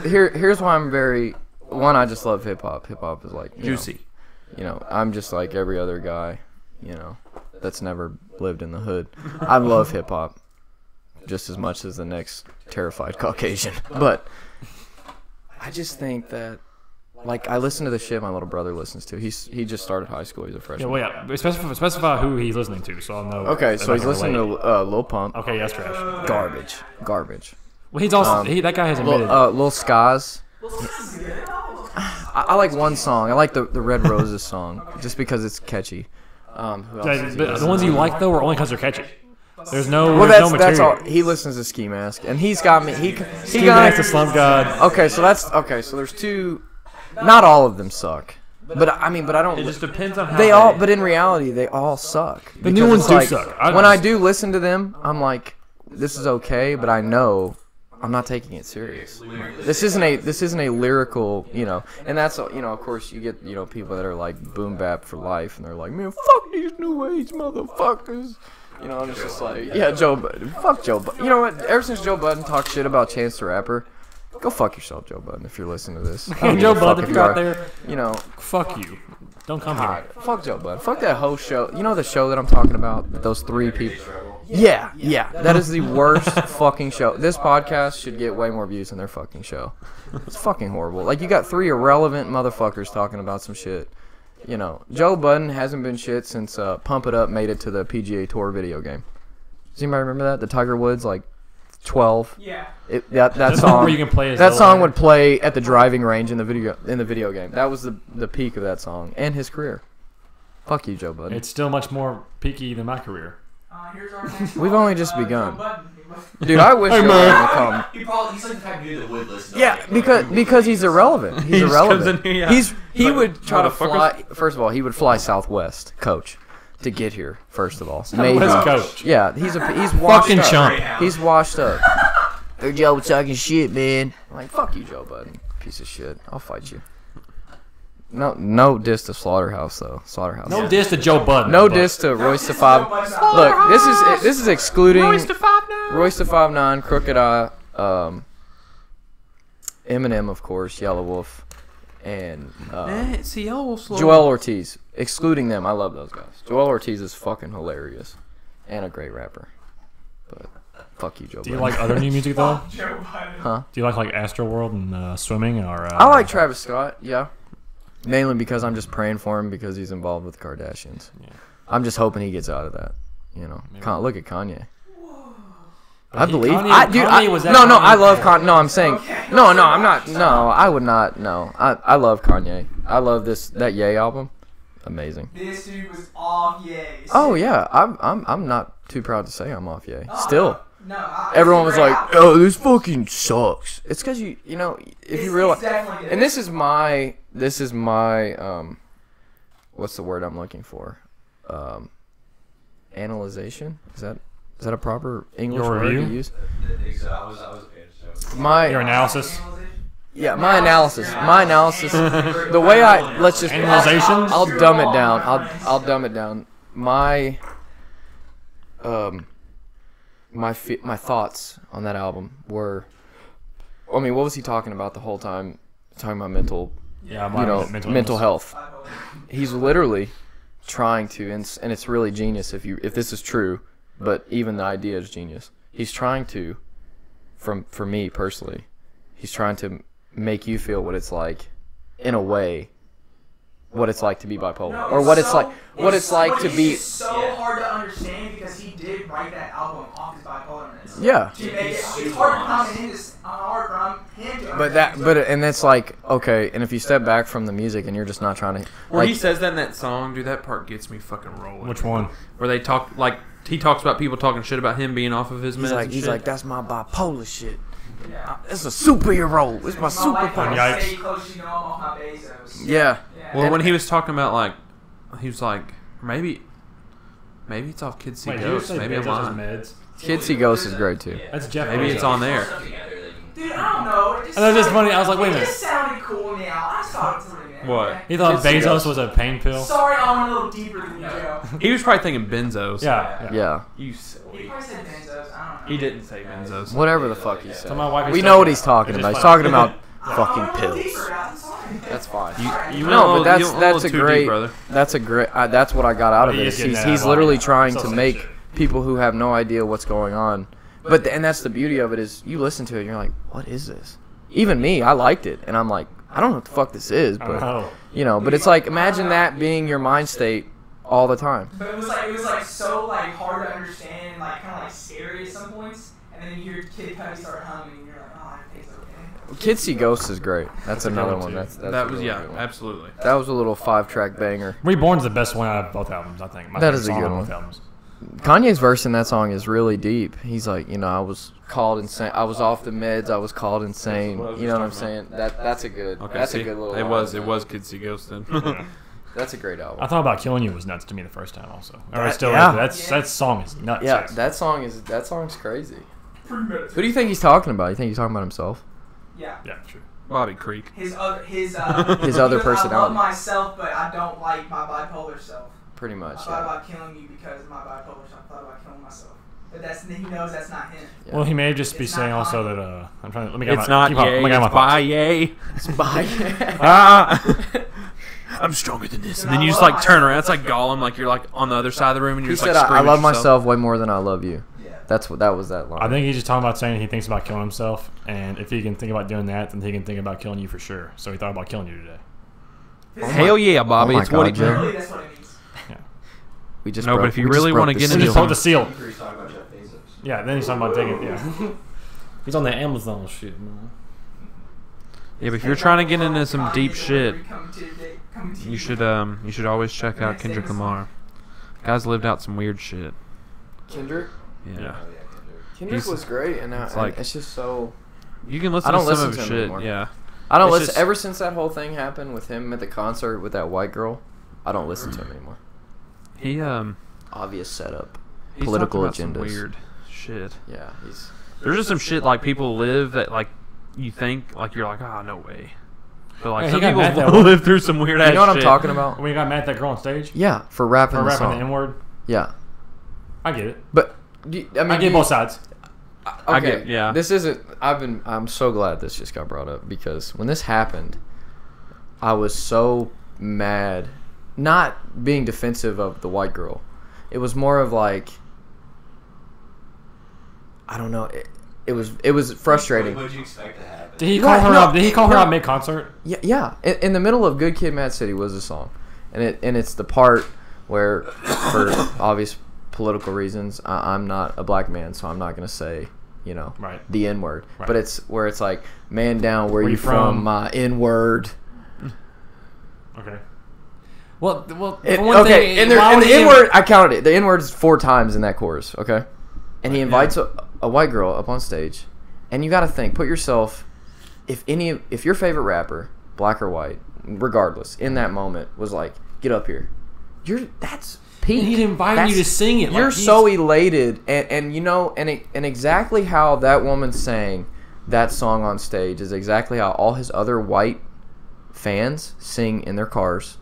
here's why I'm very. One, I just love hip hop. Hip hop is like Juicy. You know, I'm just like every other guy, you know, that's never lived in the hood. I love hip hop just as much as the next terrified Caucasian. But I just think that, like, I listen to the shit my little brother listens to. He just started high school. He's a yeah, freshman. well, yeah. Specify who he's listening to, so I'll know. Okay, if so I he's can listening relate. to Lil Pump. Okay, that's trash. Garbage. Well, he's also that guy has admitted. Lil Skaz. I like one song. I like the Red Roses song just because it's catchy. Who else does he But the listen ones to? you like though are only because they're catchy. There's no. Well, there's no that's material. all. He listens to Ski Mask, and he's got me. He Ski got Mask, the Slump God. Okay, so there's two. Not all of them suck, but I don't. It just depends on how They all, but in reality, they all suck. The new Because ones it's do like, suck. When I do listen to them, I'm like, this is okay, but I know I'm not taking it serious. This isn't a lyrical, you know, and that's, you know, of course you get, you know, people that are like boom bap for life, and they're like, man, fuck these new age motherfuckers. You know, and it's just like, yeah, Joe Budden. Fuck Joe Budden. You know what? Ever since Joe Budden talked shit about Chance the Rapper, go fuck yourself, Joe Budden, if you're listening to this. I don't Joe give a fuck Budden, if if you you're out are. there, You know, fuck you. Don't come here. fuck Joe Budden. Fuck that whole show. You know the show that I'm talking about? Those three people. Yeah. That is the worst fucking show. This podcast should get way more views than their fucking show. It's fucking horrible. Like, you got three irrelevant motherfuckers talking about some shit. You know, Joe Budden hasn't been shit since Pump It Up made it to the PGA Tour video game. Does anybody remember that? The Tiger Woods, like, 12. Yeah. That That's song. where you can play as That Lil song Wayne. would play at the driving range in the video game. That was the peak of that song and his career. Fuck you, Joe Budden. It's still much more peaky than my career. Here's our next We've call. only just begun. Joe Budden. Dude, I wish Joe Budden would come. He's like the type of dude that would listen to Yeah, because he's irrelevant. He's just comes irrelevant. in here, yeah. He would try to Motherfuckers. fly. First of all, he would fly Southwest, coach, to get here. First of all, maybe. West Coast. Yeah, he's washed Fucking up. chump. He's washed up. Hey, Joe talking shit, man. I'm like, fuck you, Joe Budden, piece of shit. I'll fight you. No diss to Slaughterhouse though. Slaughterhouse. No diss to Joe Budden. No but- diss to Royce the Five. Look, this is excluding Royce the 5'9", Crooked Eye, Eminem, of course, Yellow Wolf, and See, y'all will slow. Joel Ortiz. Excluding them, I love those guys. Joel Ortiz is fucking hilarious and a great rapper. But fuck you, Joe. Do you Budden. like other new music though? Joe Budden. Huh? Do you like Astroworld and swimming or? I like Travis Scott. Yeah. Mainly because I'm just praying for him because he's involved with the Kardashians. Yeah. I'm just hoping he gets out of that. You know, Maybe. Look at Kanye. But I he- believe. Kanye- Dude, Kanye was that no, Kanye I love fan. Kanye. No, I'm saying. No, I'm not. No, I would not. No, I love Kanye. I love that Ye album. Amazing. This dude was off Ye. Oh yeah, I'm not too proud to say I'm off Ye. Still. No, everyone was it's a great like, album. "Oh, this fucking sucks." It's because you know, if It's- you realize, it's definitely good. and this is my what's the word I'm looking for? Analyzation? Is that a proper English Your word to review? use? I think so. I was paying attention. Your analysis. Yeah, my analysis. The way let's just Analyzations? I'll dumb it down. I'll dumb it down. My my thoughts on that album were, I mean, what was he talking about the whole time? Talking about mental mental health. He's literally trying to, and it's really genius if this is true, but even the idea is genius. He's trying to, for me personally, he's trying to make you feel what it's like, in a way, what it's like to be bipolar, or what it's like to be. It's so hard to understand because he did write that album off his bipolarness. Yeah. To make it's hard to comprehend this, hard for him to understand. And that's like, okay, and if you step back from the music and you're just not trying to, Where like, he says that in that song, dude, that part gets me fucking rolling. Which one? Where they talk, like, he talks about people talking shit about him being off of his meds and he's shit. like, that's my bipolar shit. Yeah. It's a superhero. It's my My wife superpower. Yikes. stay close, you know, I'm off my Bezos. Yeah. Yeah. Well, when he was talking about, like, he was like, maybe it's off Kids See Wait, did you Ghosts. say Maybe I'm Bezos' lying. meds? Kids See Ghosts is great too. That's Jeff. Maybe Bezos. it's on there. Dude, I don't know. It just And that was just sounded- funny. I was like, wait a It minute. just sounded cool now. I saw it to me, man. What? Okay? He thought Kids See Bezos Ghosts. was a pain pill. Sorry, I went a little deeper than you, Joe. He was probably thinking benzos. Yeah. Yeah. You He silly. probably said Benzos. I don't know. He didn't say benzos. Whatever the fuck he said. So my wife is We know what talking he's about- talking it's about. just He's talking funny. about I fucking went a little pills. deeper, guys. I'm sorry. That's fine. You No, but you went that's a too great. deep, brother. That's a great. That's what I got out of He it. is Is getting he's that he's line. literally trying Still to saying make shit. people who have no idea what's going on. But and that's the beauty of it is you listen to it and you're like, what is this? Even me, I liked it, and I'm like, I don't know what the fuck this is, I but know. you know. But it's like imagine that being your mind state all the time. But it was like so like hard to understand and like kind of like scary at some points, and then you hear Kid Cudi start humming, and you're like, oh, it's okay. Kids See Ghosts is great. That's a good another one, one. too. That's That a was, really yeah, good one. absolutely. That was a little 5-track banger. Reborn's the best one out of both albums, I think. My That favorite is a song good on one. both albums. Kanye's verse in that song is really deep. He's like, you know, I was called insane. I was off the meds. I was called insane. That's what I was You know what I'm just saying? That's a good. Okay, that's see, a good little. It line. was Kids See Ghosts then. Yeah. That's a great I album. thought about Killing You was nuts to me the first time also. Or it That- still yeah. is. That song is nuts. Yeah, yes. that song's crazy. Who do you think he's talking about? You think he's talking about himself? Yeah. Yeah, true. Bobby Creek. His other His he other goes, I love personality. myself, but I don't like my bipolar self. Pretty I much. thought Yeah. about killing you because of my bipolar self. I thought about killing myself. But he knows that's not him. Yeah. Well, he may just be It's saying not also Kanye. that I'm trying to let me get It's my, not keep on- yay, let me get my it's by thoughts. yay. Bye. Ah! I'm stronger than this. And then you just like I turn love around. It's like Gollum, like you're like on the other side of the room and He you're just said, like "I screaming love at yourself. myself way more than I love you." Yeah. That's what that was. That line. I think he's just talking about saying he thinks about killing himself, and if he can think about doing that, then he can think about killing you for sure. So he thought about killing you today. Hell yeah, Bobby. Oh my it's what God, he Joe. Really, that's what it means. we just No, but broke- if you we just really broke wanna the get He into seal. just broke the seal. He's talking about Jeff Bezos. Yeah, then he's talking about taking. Yeah, he's on the Amazon shit. Man. Yeah, but if you're trying to get into some Kanye deep shit, coming to you should always check out Kendrick Lamar. Guy's lived out some weird shit. Kendrick. Yeah. Oh, yeah, Kendrick. Kendrick He's- was great, and it's like- it's just so. You can listen I don't to some listen of to his him shit. anymore. Yeah. I don't It's listen. just- Ever since that whole thing happened with him at the concert with that white girl, I don't listen to him anymore. He Obvious setup. he's Political talking about some agendas. weird shit. Yeah, he's. There's just some shit like people live that like you think like you're like, oh, no way. But like Yeah, he some got mad people that one. live through some weird ass You know what I'm shit. talking about? When you got mad at that girl on stage Yeah, for rapping for the rapping song. the N word, Yeah, I get it. but I get both sides. Okay, I get- yeah. This isn't. I'm so glad this just got brought up because when this happened, I was so mad. Not being defensive of the white girl, it was more of like, I don't know. It was frustrating. What would you expect to happen? Did he Right, call her no, up? Did he call her no. out mid concert? Yeah. In the middle of Good Kid, Mad City was a song, and it's the part where, for obvious political reasons, I'm not a black man, so I'm not gonna say, Right. the N word. Right. But it's where it's like, man down, where Where you you from? from? My N word. Okay. Well, for one Okay, thing, and why the would he- N word, I counted it. The N word is 4 times in that chorus. Okay, and he invites a white girl up on stage, and you got to think, put yourself, if your favorite rapper, black or white, regardless, in that moment was like, get up here, that's peak. And he'd invite you to sing it. You're like so elated, and you know, and exactly how that woman sang that song on stage is exactly how all his other white fans sing in their cars.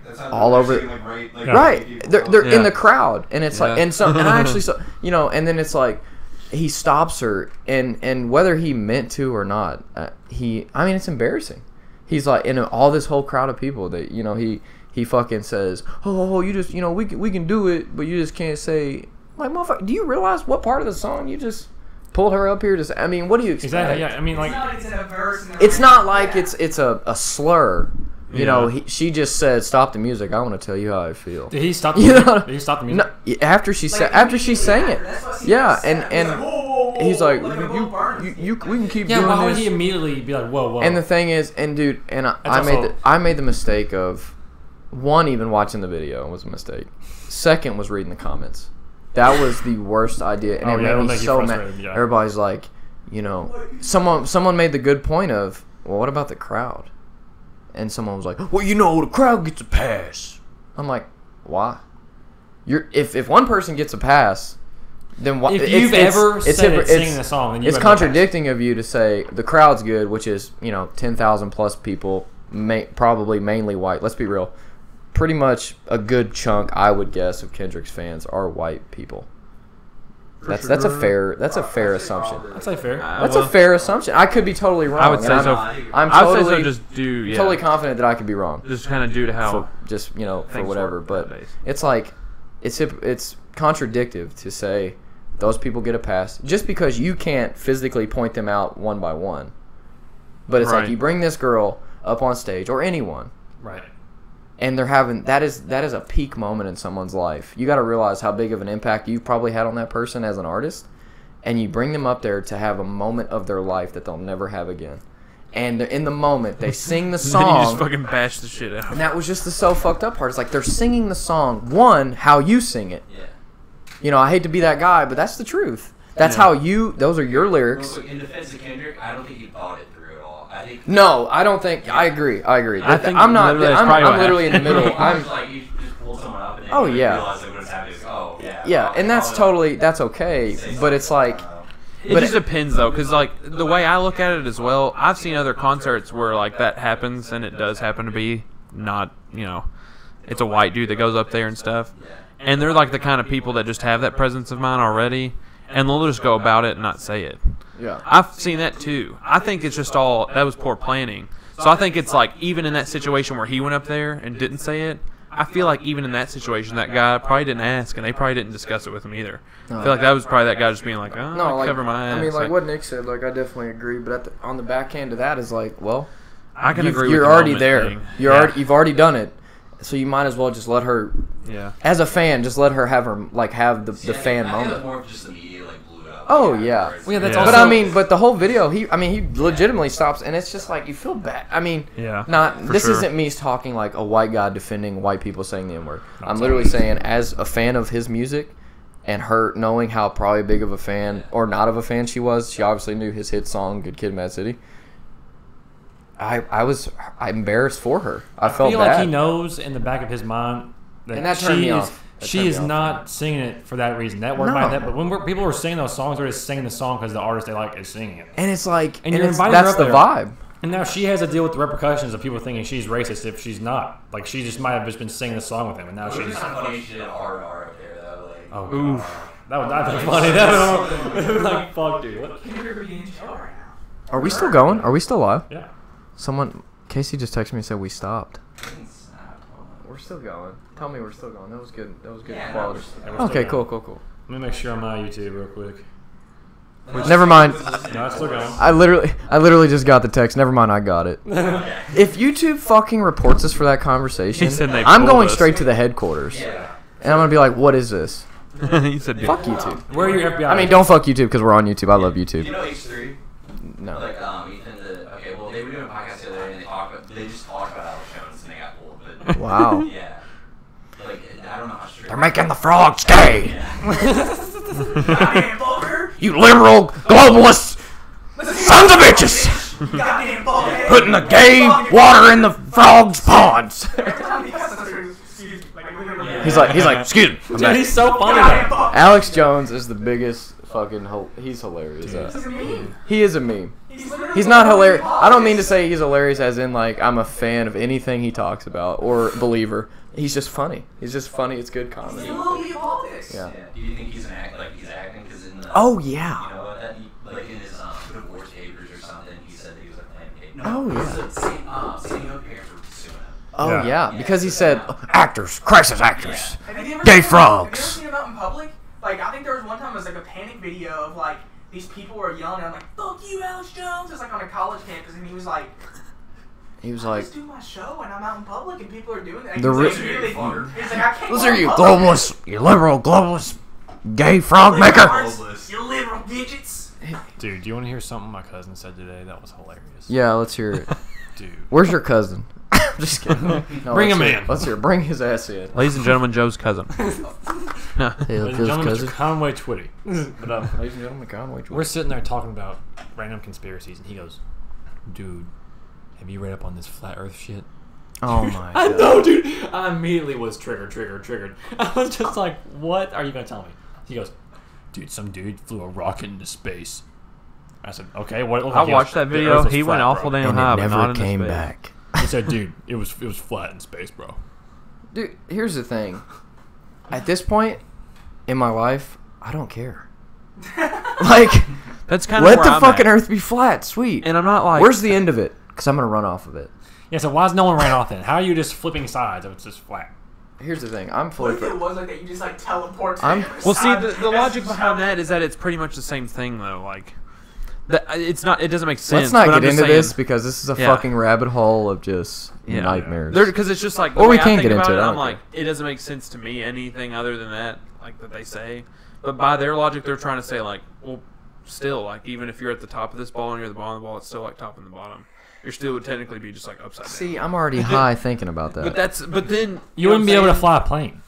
That's how All they're over- singing, like, Yeah. Right, people. they're in Yeah. the crowd, and it's like, Yeah. and I actually saw, you know, and then it's like, he stops her, and whether he meant to or not, I mean, it's embarrassing. He's like, in all this whole crowd of people that, you know, he fucking says, oh, you just, you know, we can do it, but you just can't say, like, motherfucker, do you realize what part of the song you just pulled her up here to say? I mean, what do you expect? Exactly. Yeah. I mean, It's like, not like it's in a verse. And It's not like yeah. it's a slur. You Yeah. know, she just said, "Stop the music. I want to tell you how I feel." did he stop the You music? know- Did he stop the music? No, after she Like, she sang it. that's what he Yeah, said. and He's like, whoa, whoa, whoa, he's like, a little burn. we can keep Yeah. doing Why would this. he immediately be like, whoa, whoa? And the thing is, and dude, and I That's made also- I made the mistake of, one, even watching the video was a mistake. Second was reading the comments. That was the worst idea, and Oh, it yeah, it'll made me make you so mad. frustrated, yeah. Everybody's like, you know, someone made the good point of, well, what about the crowd? And someone was like, well, you know, the crowd gets a pass. I'm like, why? If one person gets a pass, then why? if you've ever said it singing the song, then you it's have no pass. contradicting of you to say the crowd's good, which is, you know, 10,000 plus people, probably mainly white. Let's be real. Pretty much a good chunk, I would guess, of Kendrick's fans are white people. That's a fair assumption. I'd say fair. That's a fair assumption. I could be totally wrong. I would and say I'm, so. I'm I would say totally so. Just do totally confident that I could be wrong. just kind of due to how. For just, you know, for Things whatever. work But nowadays. it's like it's contradictive to say those people get a pass just because you can't physically point them out one by one. But it's like Right. you bring this girl up on stage, or anyone, Right. and they're having that is a peak moment in someone's life. You got to realize how big of an impact you've probably had on that person as an artist, and you bring them up there to have a moment of their life that they'll never have again. And they're in the moment, they sing the Then you just song. fucking bash the shit out. And that was just the so fucked up part. It's like they're singing the song, one, how you sing it. Yeah. You know, I hate to be that guy, but that's the truth. That's Yeah. how those are your lyrics. Well, in defense of Kendrick, I don't think he thought it through at all. I think. No, I don't think. I agree. I think I'm not. literally that's I'm, probably I'm what literally in the middle. I'm I'm. like you just pulled someone up and then Oh, you yeah. realize like what's happening. Is, oh yeah. Yeah, and that's totally. That's okay. But it's like. It But just depends though, because like the way I look at it as well, I've seen other concerts where like that happens, and it does happen to be not, you know, it's a white dude that goes up there and stuff, and they're like the kind of people that just have that presence of mind already, and they'll just go about it and not say it. Yeah. I've seen that too. I think it's just all that was poor planning. So I think it's like even in that situation where he went up there and didn't say it, I feel like even in that situation, that guy probably didn't ask, and they probably didn't discuss it with him either. I feel like that was probably that guy just being like, oh, No, like, cover my ass. I mean, like what Nick said. Like, I definitely agree. But on the back end of that is like, well, I can agree. you're with the already moment there. thing. You've already done it. So you might as well just let her. Yeah. As a fan, just let her have the fan I think it was moment. more of just the media like blew it up. Oh, Like, yeah. afterwards. Well, yeah, that's Yeah. also. But I mean, but the whole video, he legitimately stops, and it's just like you feel bad. I mean, Yeah, for this sure. isn't me talking like a white guy defending white people saying the N word. I'm it's literally alright. saying, as a fan of his music, and her knowing how probably big of a fan or not of a fan she was, she obviously knew his hit song "Good Kid, Mad City." I'm embarrassed for her. I felt feel bad. like he knows in the back of his mind that, And that turned she me is off. That she turned is me off. not singing it for that reason. That word No. by that. But when people were singing those songs, they're just singing the song because the artist they like is singing it. And it's like, And you're it's, inviting her that's up the there. vibe. And now she has to deal with the repercussions of people thinking she's racist if she's not. Like she just might have just been singing the song with him, and now It was she's. kind of funny she did R&R up there though. Like, Oh, Oof. that would not be funny. That would like fuck, dude. What? Kendrick would be in jail right now. Are we still going? Are we still live? Yeah. Casey just texted me and said we stopped. snap. We're still going. Tell me we're still going. That was good. That was good Yeah, no, quality. we're still Okay, going. cool. Let me make sure I'm on YouTube real quick. Never mind. No, it's still going. I literally just got the text. Never mind, I got it. If YouTube fucking reports us for that conversation, He said they I'm pulled going us. straight to the headquarters, Yeah. and I'm gonna be like, "What is this?" He said, Fuck YouTube. Where are your FBI? I mean, don't fuck YouTube because we're on YouTube. I love You YouTube. know H3? No. Like Ethan. Okay, well they were doing a podcast the other day and they just talked about Alex Jones and they got pulled. But Wow. yeah. Like I don't know how straight. They're making the frogs gay. Yeah. Goddamn Booker. You liberal globalists, sons of bitches, You goddamn bald-head. putting the gay water in the frogs' ponds. Every time he cuts, excuse me, like, literally. He's like, excuse me. I'm Dude, back. he's so funny. Goddamn though. bald- Alex Jones is the biggest fucking. He's hilarious. He's a meme. He is a meme. Literally He's not hilarious. politics. I don't mean to say he's hilarious as in like I'm a fan of anything he talks about or believer. He's just funny. He's just funny. It's good He's comedy. a little bit of politics. Yeah. Yeah. Do you think he's he's acting? Because in the Oh yeah. you know that like in his divorce papers or something, he said that he was like playing gay. No, Oh, yeah. St. Young parents were suing him. Oh Yeah. yeah. Because he said actors, crisis actors. Have you ever Gay seen him- frogs. Have you ever seen him out in public? Like, I think there was one time it was like a panic video of like these people were yelling at him like, "Fuck you, Alex Jones!" It's like on a college campus, and he was like, He was "I like, just do my show, and I'm out in public, and people are doing that." The He's re- like, really, he's like, I can't. "Those go are in you public. globalists, you liberal globalists, gay frog You maker." liberals, you liberal digits. Dude, do you want to hear something my cousin said today? That was hilarious. Yeah, let's hear it. Dude. Where's your cousin? Just kidding. No, Bring let's him hear- in. Let's hear. Bring his ass in. Ladies and gentlemen, Joe's cousin. No. Hey, Ladies and his gentlemen, cousin. Mr. Conway Twitty. But, Ladies and gentlemen, Conway. we're sitting there talking about random conspiracies, and he goes, "Dude, have you read up on this flat Earth shit?" Oh my I god. know, dude. I immediately was triggered. I was just like, "What are you gonna tell me?" He goes, "Dude, some dude flew a rocket into space." I said, "Okay, what?" I watched that video. He went awful damn high, but not in the came space. back. He said, "Dude, it was flat in space, bro." Dude, here's the thing. At this point in my life, I don't care. Like, That's kind of let where the I'm fucking at. Earth be flat. Sweet. And I'm not like. Where's the end of it? Because I'm going to run off of it. Yeah, so why is no one ran off then? How are you just flipping sides if it's just flat? Here's the thing. I'm What fully. if it was like that? You just like teleport to I'm- the other Well, see, side, the and logic that's behind just that is that it's pretty much the same thing, though. Like, that it's not. It doesn't make sense. Let's not but get I'm just into saying, this because this is a Yeah. fucking rabbit hole of just Yeah. nightmares. Because it's just like. the Or we way I can't think get about into it, I I'm don't like, it doesn't make sense to me anything other than that, like that they say. But by their logic, they're trying to say like, well, still, like even if you're at the top of this ball and you're at the bottom of the ball, it's still like top and the bottom. You're still would technically be just like upside down. See, I'm already high thinking about that. But then You wouldn't be able to fly a plane.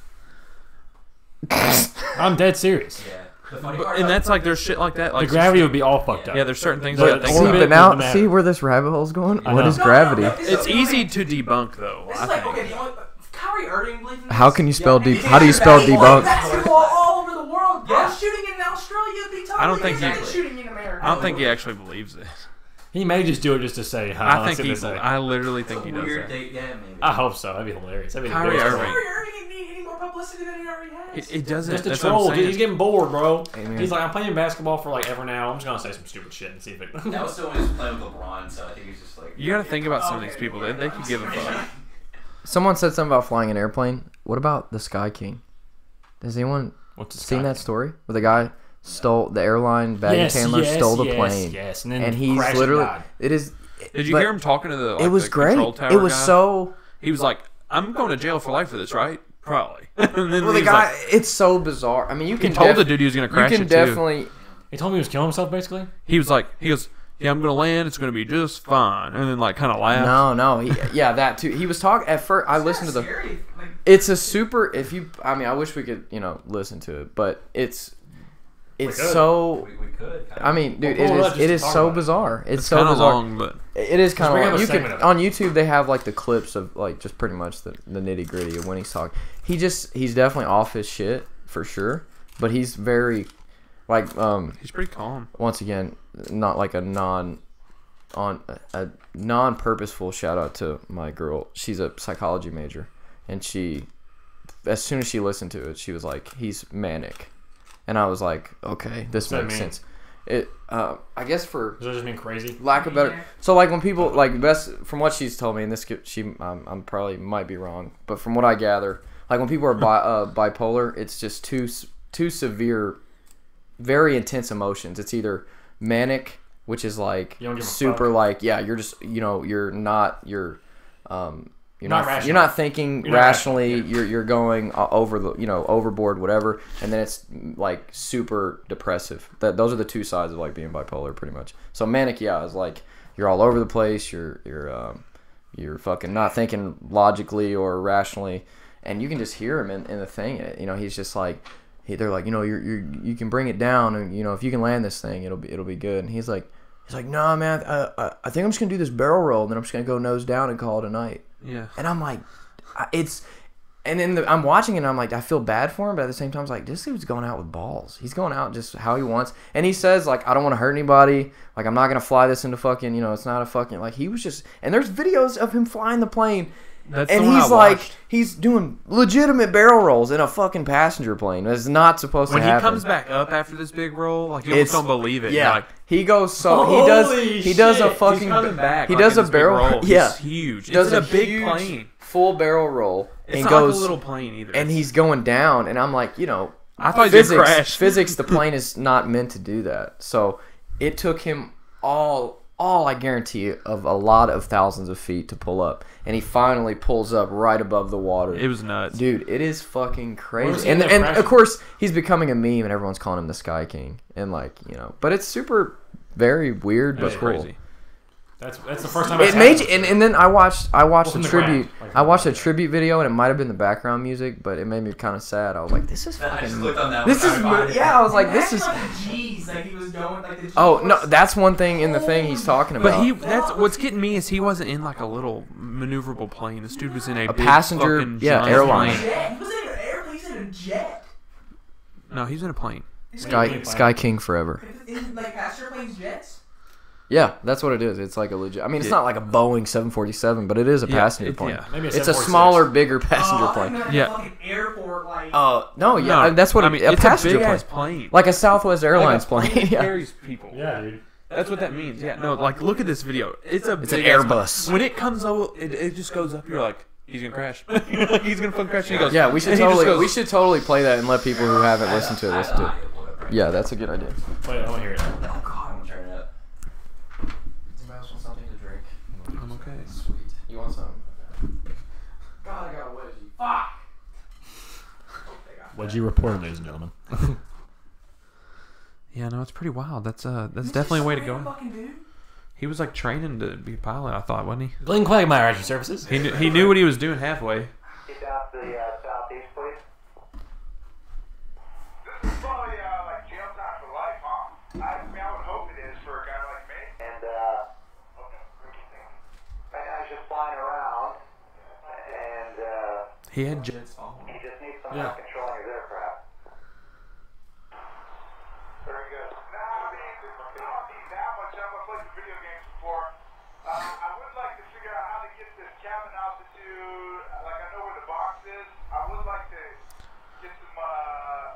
I'm dead serious. Yeah. The funny part And about- that's like there's shit like that. Like The gravity would be all fucked up. Yeah, there's certain things. But that See, think orbit but doesn't now, matter. see where this rabbit hole's going? I What know. is gravity? it's easy to debunk, though. This I is like, think. okay, the only Kyrie Irving believed in this. How can you spell Yeah, deep? How do you spell debunk? Basketball all over the world. Yeah. Yeah. Shooting in Australia would be totally I don't think different he- than shooting in America. I don't think he actually believes it. He may just do it just to say, I think he. I literally think he does weird that. date. Yeah, maybe. I hope so. That'd be hilarious. That'd be Kyrie hilarious. Irving. Kyrie Irving didn't need any more publicity than he already has. It doesn't. Just a That's what I'm troll, dude. saying. He's getting bored, bro. Amen. He's like, I'm playing basketball for like ever now. I'm just gonna say some stupid shit and see if it. That was still when he was playing with LeBron, so I think he's just like. You gotta think about some of these people. They could give a fuck. Someone said something about flying an airplane. What about the Sky King? Has anyone What's the seen Sky that King? story where the guy stole the airline baggage handler stole the plane Yes, and he's crashed and literally died. it is. Did you but hear him talking to the? Like, It was the great. Control tower It was guy? so. He was like, "I'm going to jail for life for this, right? Probably." And then Well, he the was guy, like, it's so bizarre. I mean, you he can told the dude he was gonna crash You can it too. definitely. He told me he was killing himself, basically. He was like, he goes, "Yeah, I'm gonna land. It's gonna be just fine." And then like kind of laughed. No, yeah, that too. He was talking at first. I listened to the. Scary. Like, It's a super. If you, I mean, I wish we could, listen to it, but it's could. so. We could. Kind of. I mean, dude, We'll pull it up it just to is talk so about it. bizarre. It's It's so kind of bizarre. long, but It is kind bring of up long. a You segment can of it. on YouTube they have like the clips of like just pretty much the nitty gritty of when he's talking. He's definitely off his shit for sure, but he's very like he's pretty calm. once again not like a non-purposeful shout out to my girl. She's a psychology major, and she as soon as she listened to it, she was like, he's manic, and I was like, okay, this What's that makes mean? sense. It I guess for Does that just mean crazy? lack of better, so like when people like best from what she's told me, and this I'm probably might be wrong, but from what I gather, like when people are bipolar, it's just too severe, very intense emotions. It's either manic, which is like You don't give a super fuck. like you're just you're not Not rational. you're not thinking You're not rationally. rational, You're going over the overboard, whatever, and then it's like super depressive. Those are the two sides of like being bipolar, pretty much. So manic, is like you're all over the place. You're fucking not thinking logically or rationally, and you can just hear him in the thing. He's just like they're like, you know, you can bring it down, and you know, if you can land this thing, it'll be good. And he's like, no, man, I think I'm just gonna do this barrel roll, and then I'm just gonna go nose down and call it a night. Yeah. And I'm like, and then I'm watching it, and I'm like, I feel bad for him, but at the same time, I was like, this dude's going out with balls. He's going out just how he wants. And he says, like, I don't want to hurt anybody. Like, I'm not going to fly this into fucking, you know, it's not a fucking, like, he was just, and there's videos of him flying the plane. That's and the one he's I like, watched. he's doing legitimate barrel rolls in a fucking passenger plane. It's not supposed When to he happen. comes back up after this big roll, like you almost don't believe it. Yeah, You're like, he goes so Holy he does a shit, fucking he's coming back. he like, does in a this big barrel roll. yeah It's huge. does It's a big huge plane. full barrel roll It's and not goes like a little plane either. and he's going down, and I'm like, you know, I thought he was gonna physics, crash. physics, the plane is not meant to do that. So it took him all I guarantee of a lot of thousands of feet to pull up, and he finally pulls up right above the water. It was nuts. Dude, it is fucking Where was crazy. he And in the of crash? course he's becoming a meme, and everyone's calling him the Sky King, and like, you know, but it's super very weird but It's cool. crazy. That's the first time. It it's made you, happened. and then I watched From a the tribute. ground, like I watched a from the tribute video, and it might have been the background music, but it made me kind of sad. I was like, this is I just fucking. clicked on that. This one. is I find it. yeah. I was like, this is. like the G's, like he was going like the G Oh no, force. that's one thing in the thing he's talking about. But that's what's getting me is he wasn't in like a little maneuverable plane. This dude was in a big passenger, fucking yeah, giant airline. plane. Jet. He was in an airplane. He's in a jet. No, he's in a plane. Sky King forever. In like passenger planes, jets. Yeah, that's what it is. It's like a legit. I mean, it's not like a Boeing 747, but it is a Yeah, passenger it- plane. yeah. Maybe a It's a 746. smaller, bigger passenger I plane. thought you meant Yeah. a fucking airport like. Oh no, yeah, No, that's what I mean. a It's passenger a big plane, ass plane. like a Southwest Airlines plane. That Yeah. carries people. Yeah, dude. That's what that means. Yeah, no, like look at this video. It's It's an big ass Airbus. plane. When it comes over, it just goes up. You're like, he's gonna crash. He's gonna fucking crash. And he goes. Yeah, we should and he just totally goes- we should totally play that and let people who haven't listened to it listen to it. it. Yeah, that's a good idea. Wait, I want to hear it. Oh god, I'm gonna turn it up. Anybody else want something to drink? I'm okay. Sweet. You want some? God, I got a wedgie. Fuck. What'd you report, ladies and gentlemen? Yeah, no, it's pretty wild. That's definitely a way to go. Fucking dude. He was like training to be a pilot. I thought, wasn't Glenn Quagmire, Rescue Services. he knew what he was doing halfway. Get down to the southeast, please. This is probably like jail time for life, huh? I mean, I would hope it is for a guy like me. And Okay, what do you think? right now he's just flying around, and He had jets following. he just needs some Yeah. help controlling his aircraft. Very good. Nah, I mean, I don't need that much. I've played the video games before. I would like to figure out how to get this cabin altitude. Like, I know where the box is. I would like to get some,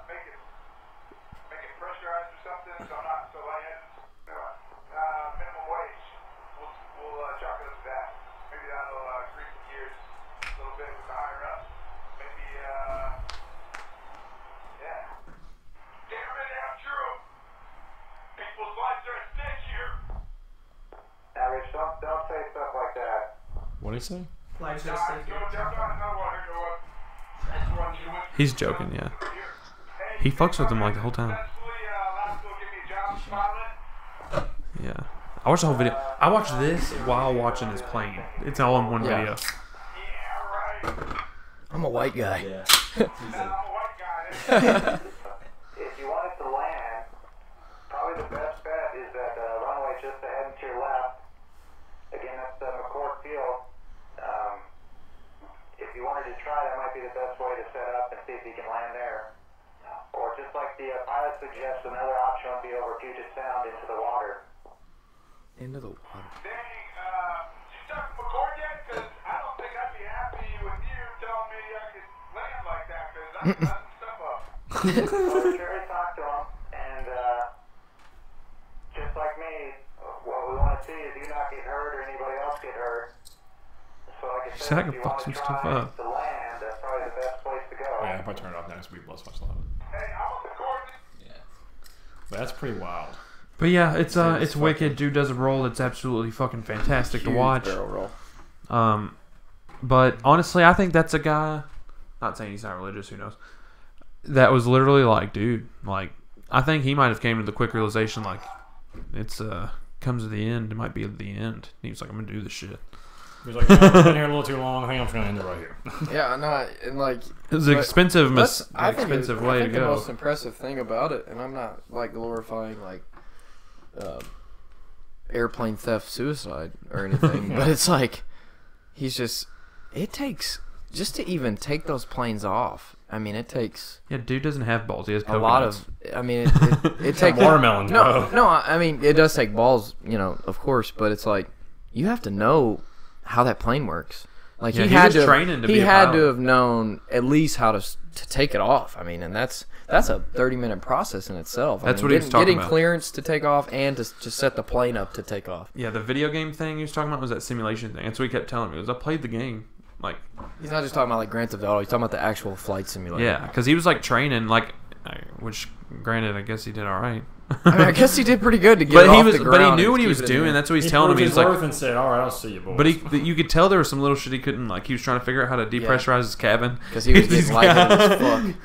make it pressurized or something, so I'm not so lightheaded. Minimum wage. We'll chalk it up to that. Maybe that'll grease the gears a little bit with the higher ups. Maybe, yeah. Damn it, Andrew! People's lives are at stake here. Now, Rich, don't say stuff like that. What did he say? Like just Nah, like no, that's not what I heard. I just want you to win. He's joking, yeah. Hey, He fucks with them like the whole time. successfully, last go give me a job as pilot. Yeah. I watched the whole video. I watched this while watching his plane. It's all in one Yeah. video. Yeah, right. I'm a white guy. Yeah. I'm a white guy. If you want it to land, probably the best bet is that runway just ahead and to your left. Again, that's McCord Field. If you wanted to try, that might be the best way to set up and see if you can land there. Or just like the pilot suggests, another option would be over Puget Sound into the water. Into the water. Danny, you talked to McCord yet? Because I don't think I'd be happy with you telling me I could land like that, because I'm messing stuff up. Well, Jerry talked to him, and just like me, what we want to see is you not get hurt or anybody else get hurt. So like I He said I said, could if you fuck want to some stuff try up. to land, that's probably the best place to go. Oh, yeah, I'll probably turn it off next week. Plus, watch a lot of it. Hey, I'm on the coordinates. Yeah. But that's pretty wild. But yeah, it's fucking- wicked. Dude does a roll. It's absolutely fucking fantastic to Huge watch. barrel roll. But honestly, I think that's a guy. Not saying he's not religious. Who knows? That was literally like, dude. Like, I think he might have came to the quick realization, like, it's comes to the end. It might be the end. He was like, I'm gonna do this shit. He was like, "No, I've been here a little too long. I think I'm just gonna end it right here." Yeah, no, and like It was an but expensive, I think expensive I way to think the go. most impressive thing about it, and I'm not like glorifying like airplane theft, suicide, or anything, but it's like it takes just to even take those planes off. I mean, it takes Yeah, dude doesn't have balls. He has a coconuts. lot of. I mean, it takes watermelon, No, bro. no. I mean, it does take balls, of course, but it's like you have to know how that plane works. Like Yeah, he he had was to. training to he be a had to pilot. have known at least how to take it off. I mean, and that's a 30-minute process in itself. That's I mean, what he was talking getting about. clearance to take off and to set the plane up to take off. Yeah, the video game thing he was talking about was that simulation thing. That's what he kept telling me. I played the game. Like, He's not just talking about like Grand Theft Auto. He's talking about the actual flight simulator. yeah, because he was like training, like, which granted, I guess he did all right. I mean, I guess he did pretty good to get But it he off was, the but he ground knew and what he keep was it in doing. there. That's what he's telling me. He's He's like, and said, "All right, I'll see you, boys." but you could tell there was some little shit he couldn't like. He was trying to figure out how to depressurize his cabin Because he was He's getting lightheaded as fuck.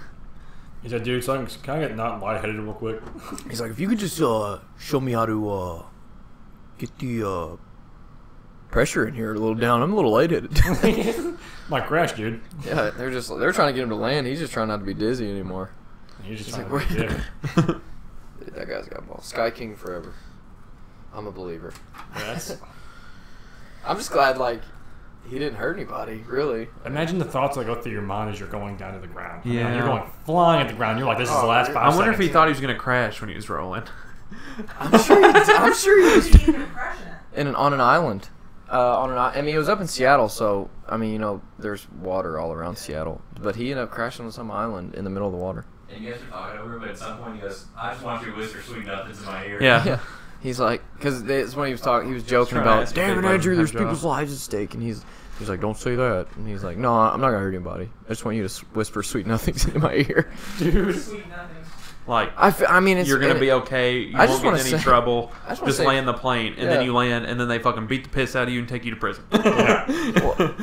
he said, "Dude, so can I get not lightheaded real quick?" He's like, if you could just show me how to get the pressure in here a little down. I'm a little lightheaded. My crash, dude. Yeah, they're trying to get him to land. He's just trying not to be dizzy anymore. He's just He's trying like, to be a dick. Dude, that guy's got balls. Sky King forever. I'm a believer. Yeah, that's. I'm just glad like he didn't hurt anybody. Really. Imagine the thoughts that go through your mind as you're going down to the ground. You know, Yeah. you're going flying at the ground. You're like, "This is the last 5 I seconds." wonder if he thought he was gonna crash when he was rolling. I'm sure he was Did you impression it? on an island. I mean, it was up in Seattle, so I mean, there's water all around Seattle. But he ended up crashing on some island in the middle of the water. And you guys are talking over, but at some point he goes, "I just want you to whisper sweet nothings in my ear." Yeah. Yeah. He's like, because it's when he was talking, he was joking Trying to about, ask if damn it, they'd let Andrew, him there's have jobs." people's lives at stake, and he's like, don't say that, and he's like, no, I'm not gonna hurt anybody. I just want you to whisper sweet nothings into my ear. dude. Sweet nothings. Like, I mean, it's you're gonna and be it- okay. You I won't just get in wanna any say- trouble. I just wanna Just say- land the plane, and Yeah. then you land, and then they fucking beat the piss out of you and take you to prison.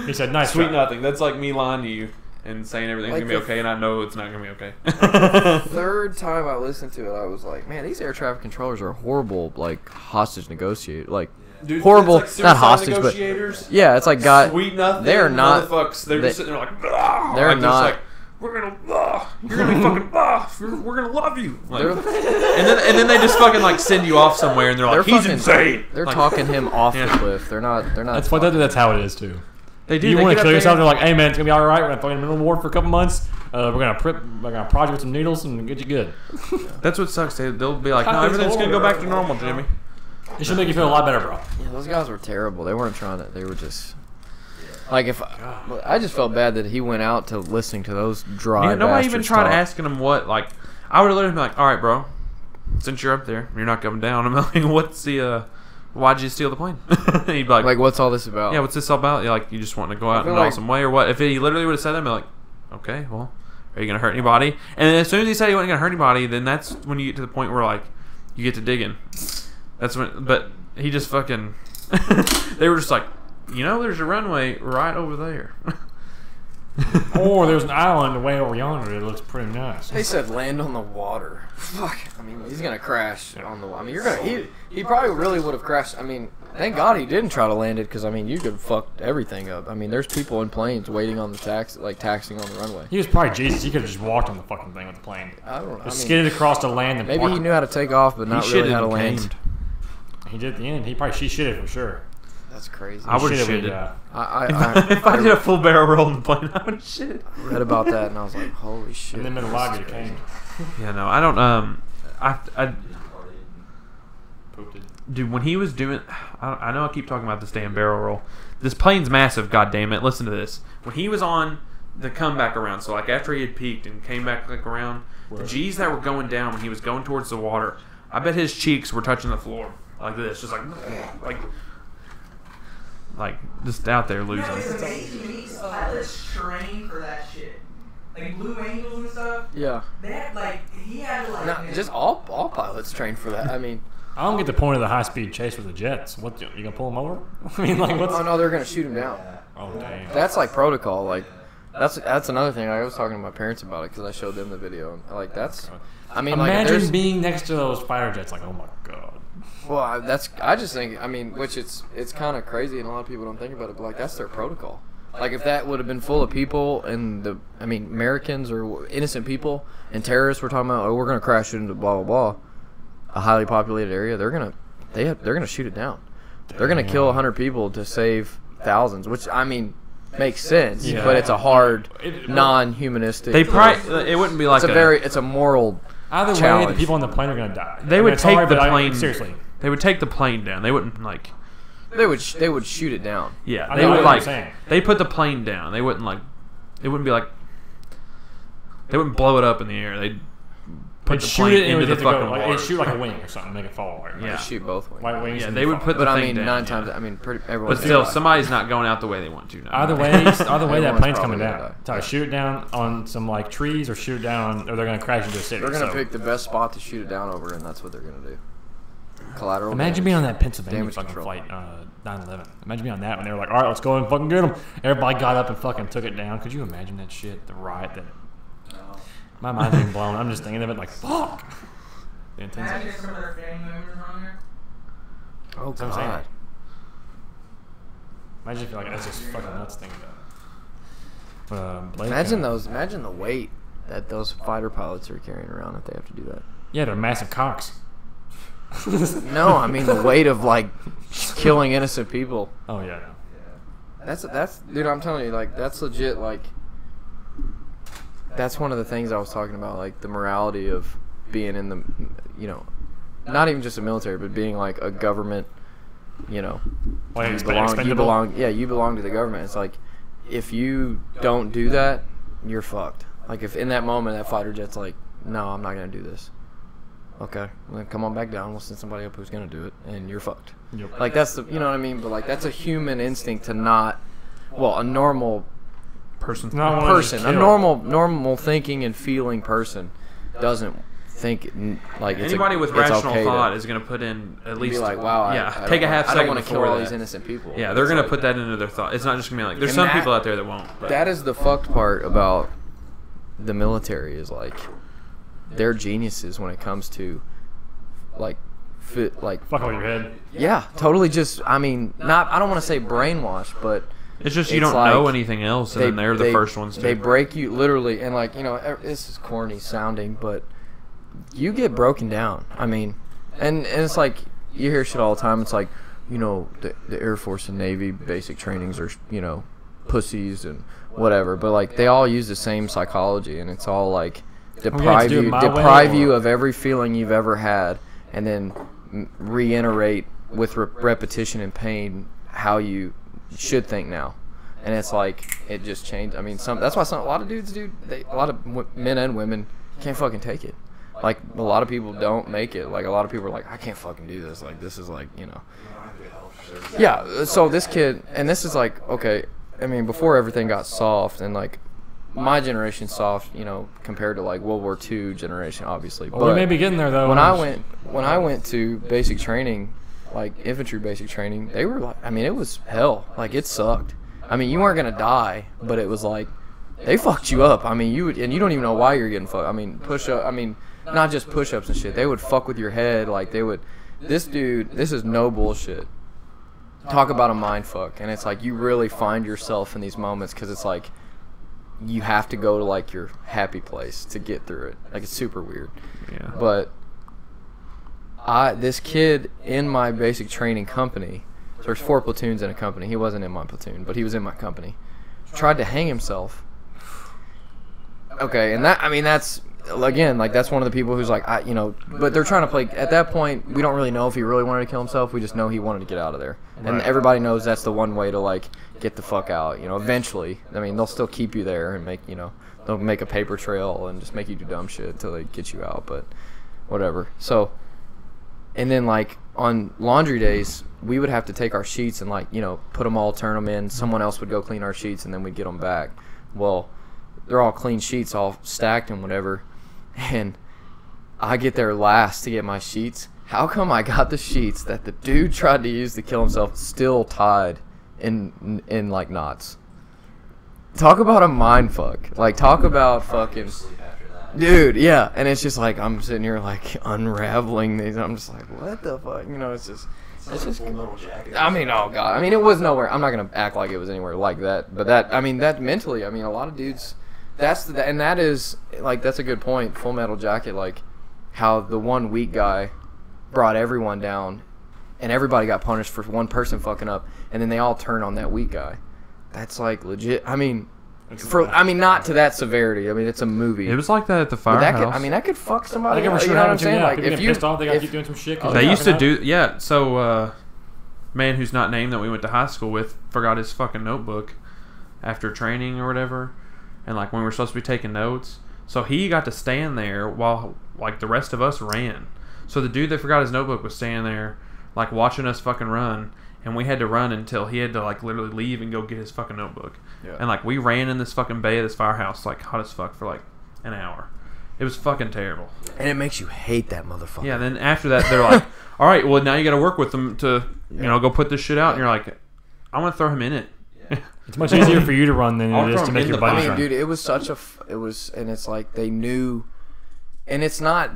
He said, "Nice Sweet try." nothing. That's like me lying to you and saying everything's Like gonna be the- okay, and I know it's not gonna be okay. Third time I listened to it, I was like, man, these air traffic controllers are horrible, like hostage negotiate, like Dude, horrible, it's like not suicide hostage, negotiators. yeah, it's like God. Sweet nothing. They're not- Motherfuckers. They're they- just sitting there like, "Ah," they're like, just not- like, we're gonna, you're gonna be fucking, we're gonna love you. Like, They're- and then they just fucking like send you off somewhere, and they're like, They're he's fucking- insane. They're Like, talking him off Yeah. the cliff. They're not. That's what that's how it is too. They do. You they want get to up kill there- yourself? They're like, "Hey man, it's gonna be all right. We're gonna throw you in the middle ward for a couple months. We're gonna prod you with some needles and get you good." That's what sucks. They'll be like, no, It's everything's gonna go horrible. back to normal, Jimmy. It should make you feel a lot better, bro. Yeah, those guys were terrible. They weren't trying to. They were just. Like if I just felt bad that he went out to listening to those dry. Yeah, nobody even bastards tried talk. asking him what. Like, I would have literally been like, all right, bro, since you're up there, you're not coming down. I'm like, what's the? Why'd you steal the plane? He'd be like, Like, what's all this about? yeah, what's this all about? Yeah, like, you just want to go out feel and like- awesome way or what? If he literally would have said that, I'd be like, okay, well, are you gonna hurt anybody? And then as soon as he said he wasn't gonna hurt anybody, then that's when you get to the point where like you get to digging. That's when, but he just fucking. They were just like, there's a runway right over there. Or there's an island way over yonder that looks pretty nice. They said land on the water. Fuck. I mean, he's gonna crash on the. I mean, you're gonna. He probably really would have crashed. I mean, thank God he didn't try to land it because I mean, you could fuck everything up. I mean, there's people in planes waiting on the taxiing on the runway. He was probably Jesus. He could have just walked on the fucking thing with the plane. I don't know. I Just mean, skidded across the land and maybe parked. he knew how to take off, but not he really shitted how to and land. camed. He did at the end. He shitted for sure. That's crazy. I would've Shitted when, shitted. I If I did a full barrel roll in the plane, I would have shit. read about that and I was like, holy shit. in the middle this lobby, is it crazy. came. Yeah, no, I don't. I Pooped it. dude, when he was doing, I know I keep talking about this damn barrel roll. This plane's massive. God damn it! Listen to this. When he was on the comeback around, so like after he had peaked and came back like around, the G's that were going down when he was going towards the water, I bet his cheeks were touching the floor like this, just like just out there losing. No, it's amazing to me. Pilots train for that shit. Like Blue Angels and stuff. Yeah. That he had to No, just all pilots train for that. I mean, I don't get the point of the high-speed chase with the jets. What, you gonna pull them over? I mean, like, what's... oh no, they're gonna shoot him down. Oh, damn. That's like protocol. Like, that's another thing. I was talking to my parents about it because I showed them the video. Like, that's. I mean, like, Imagine there's. being next to those fighter jets, like, oh my god. Well, I just think, I mean, which it's kind of crazy, and a lot of people don't think about it, but like that's their protocol. Like if that would have been full of people and Americans or innocent people and terrorists were talking about, oh, we're gonna crash into blah blah blah, a highly populated area, they're gonna shoot it down. They're gonna kill 100 people to save thousands, which I mean makes sense, Yeah. but it's a hard, non-humanistic. They probably it wouldn't be like it's a moral. Either way, challenge. the people on the plane are gonna die. They I mean, would it's take hard, the but I- plane. seriously. They would take the plane down. They wouldn't like. They would shoot it down. Yeah, I they know would what like. you're saying. They put the plane down. They wouldn't like. It wouldn't be like. They wouldn't blow it up in the air. They'd put They'd the shoot plane it and it into would the have to go. fucking Like, water. it'd shoot like a wing or something, make it fall. Right? Yeah. They shoot both ways. White wings. Yeah, and they would fall. put the But I thing mean, down. 9 times. I mean, everyone. But still, somebody's not going out the way they want to. Now. Either way, that Everyone's plane's probably coming gonna down. die. It's either shoot it down on some like trees or shoot it down, or they're gonna crash into a city. They're gonna so. pick the best spot to shoot it down over, and that's what they're gonna do. Collateral. Imagine damage. being on that Pennsylvania Damage fucking control. flight, 9/11. Imagine being on that when they were like, all right, let's go and fucking get them. Everybody got up and fucking took it down. Could you imagine that shit? The riot that. My mind's being blown. I'm just thinking of it like, fuck. The intensity. Imagine if some of their family members are on there. Oh That's what I'm saying. God. Imagine if you're like, that's just fucking nuts thinking about it. Blake, Imagine those. Imagine the weight that those fighter pilots are carrying around if they have to do that. Yeah, they're massive cocks. No, I mean the weight of like killing innocent people. Oh yeah. No. That's dude. I'm telling you, like that's legit. Like that's one of the things I was talking about, like the morality of being in the, not even just the military, but being like a government. Like You belong. Yeah, you belong to the government. It's like if you don't do that, you're fucked. Like if in that moment that fighter jet's like, no, I'm not gonna do this. Okay, well, then come on back down. We'll send somebody up who's gonna do it, and you're fucked. Yep. Like that's the, you know what I mean. But like that's a human instinct to not, well, a normal person. Not wanna just person, a kill. normal thinking and feeling person doesn't think like it's Anybody with it's rational okay thought to is going to put in at be least like, wow, yeah, I take a don't half wanna- I second don't want to kill before all that. these innocent people. Yeah, But they're it's going to like- put that into their thought. It's not just going to be like there's And some that- people out there that won't. But That is the fucked part about the military is like they're geniuses when it comes to like Fuck with your head. yeah, totally. Just I mean, not I don't want to say brainwash, but it's just you it's don't like know anything else, and then they're the first ones to. They break you literally, and like this is corny sounding, but you get broken down. I mean, and it's like you hear shit all the time. It's like the Air Force and Navy basic trainings are pussies and whatever, but like they all use the same psychology, and it's all like deprive do it you my way deprive you or- of every feeling you've ever had, and then reiterate with repetition and pain how you should think now. And it's like it just changed. I mean, that's why a lot of dudes, dude, a lot of men and women can't fucking take it. Like a lot of people don't make it. Like a lot of people are like, I can't fucking do this. Like this is like Yeah. So this kid, and this is like okay. I mean, before everything got soft, and like my generation's soft, compared to like World War II generation, obviously. Well, we may be getting there though. when I went to basic training, like infantry basic training, they were like, I mean, it was hell. Like it sucked. I mean, you weren't gonna die, but it was like they fucked you up. I mean, you don't even know why you're getting fucked. I mean, not just push-ups and shit. They would fuck with your head. Like they would. This dude, this is no bullshit. Talk about a mind fuck, and it's like you really find yourself in these moments because it's like you have to go to like your happy place to get through it. Like it's super weird. Yeah. But this kid in my basic training company, there's 4 platoons in a company. He wasn't in my platoon, but he was in my company. Tried to hang himself. Okay, and that's again, like that's one of the people who's like, but they're trying to play. At that point, we don't really know if he really wanted to kill himself. We just know he wanted to get out of there, and everybody knows that's the one way to like get the fuck out. Eventually, I mean, they'll still keep you there and make they'll make a paper trail and just make you do dumb shit until they get you out. But whatever. So, and then like on laundry days, we would have to take our sheets and like put them all, turn them in. Someone else would go clean our sheets, and then we'd get them back. Well, they're all clean sheets, all stacked and whatever. And I get there last to get my sheets. How come I got the sheets that the dude tried to use to kill himself still tied in like knots? Talk about a mind fuck. Like talk about fucking. Dude, yeah, and it's just like I'm sitting here like unraveling these. I'm just like, what the fuck? You know, it's just. Full Metal Jacket. I mean, oh god. I mean, it was nowhere. I'm not gonna act like it was anywhere like that. But that, I mean, that mentally. I mean, a lot of dudes. And that is like that's a good point. Full Metal Jacket, like how the one weak guy brought everyone down, and everybody got punished for one person fucking up, and then they all turn on that weak guy. That's like legit. I mean. Not to that severity. I mean, it's a movie. It was like that at the But firehouse. that could fuck somebody. I think I'm up, sure you know what I'm happens, saying? yeah. Like, People if get you pissed off, they gotta if- keep doing some shit. 'cause They they're used to fucking do, so, man who's not named that we went to high school with forgot his fucking notebook after training or whatever. And, like, when we were supposed to be taking notes. So he got to stand there while, like, the rest of us ran. So the dude that forgot his notebook was standing there, like, watching us fucking run. And we had to run until he had to, like, literally leave and go get his fucking notebook. Yeah. And, like, we ran in this fucking bay of this firehouse, like, hot as fuck for, like, an hour. It was fucking terrible. And it makes you hate that motherfucker. Yeah, then after that, they're like, all right, well, now you got to work with them to, go put this shit out. And you're like, I want to throw him in it. It's much easier for you to run than I'll it is throw to him make in your the buddies I mean, run. dude, it was such a. And it's like they knew. And it's not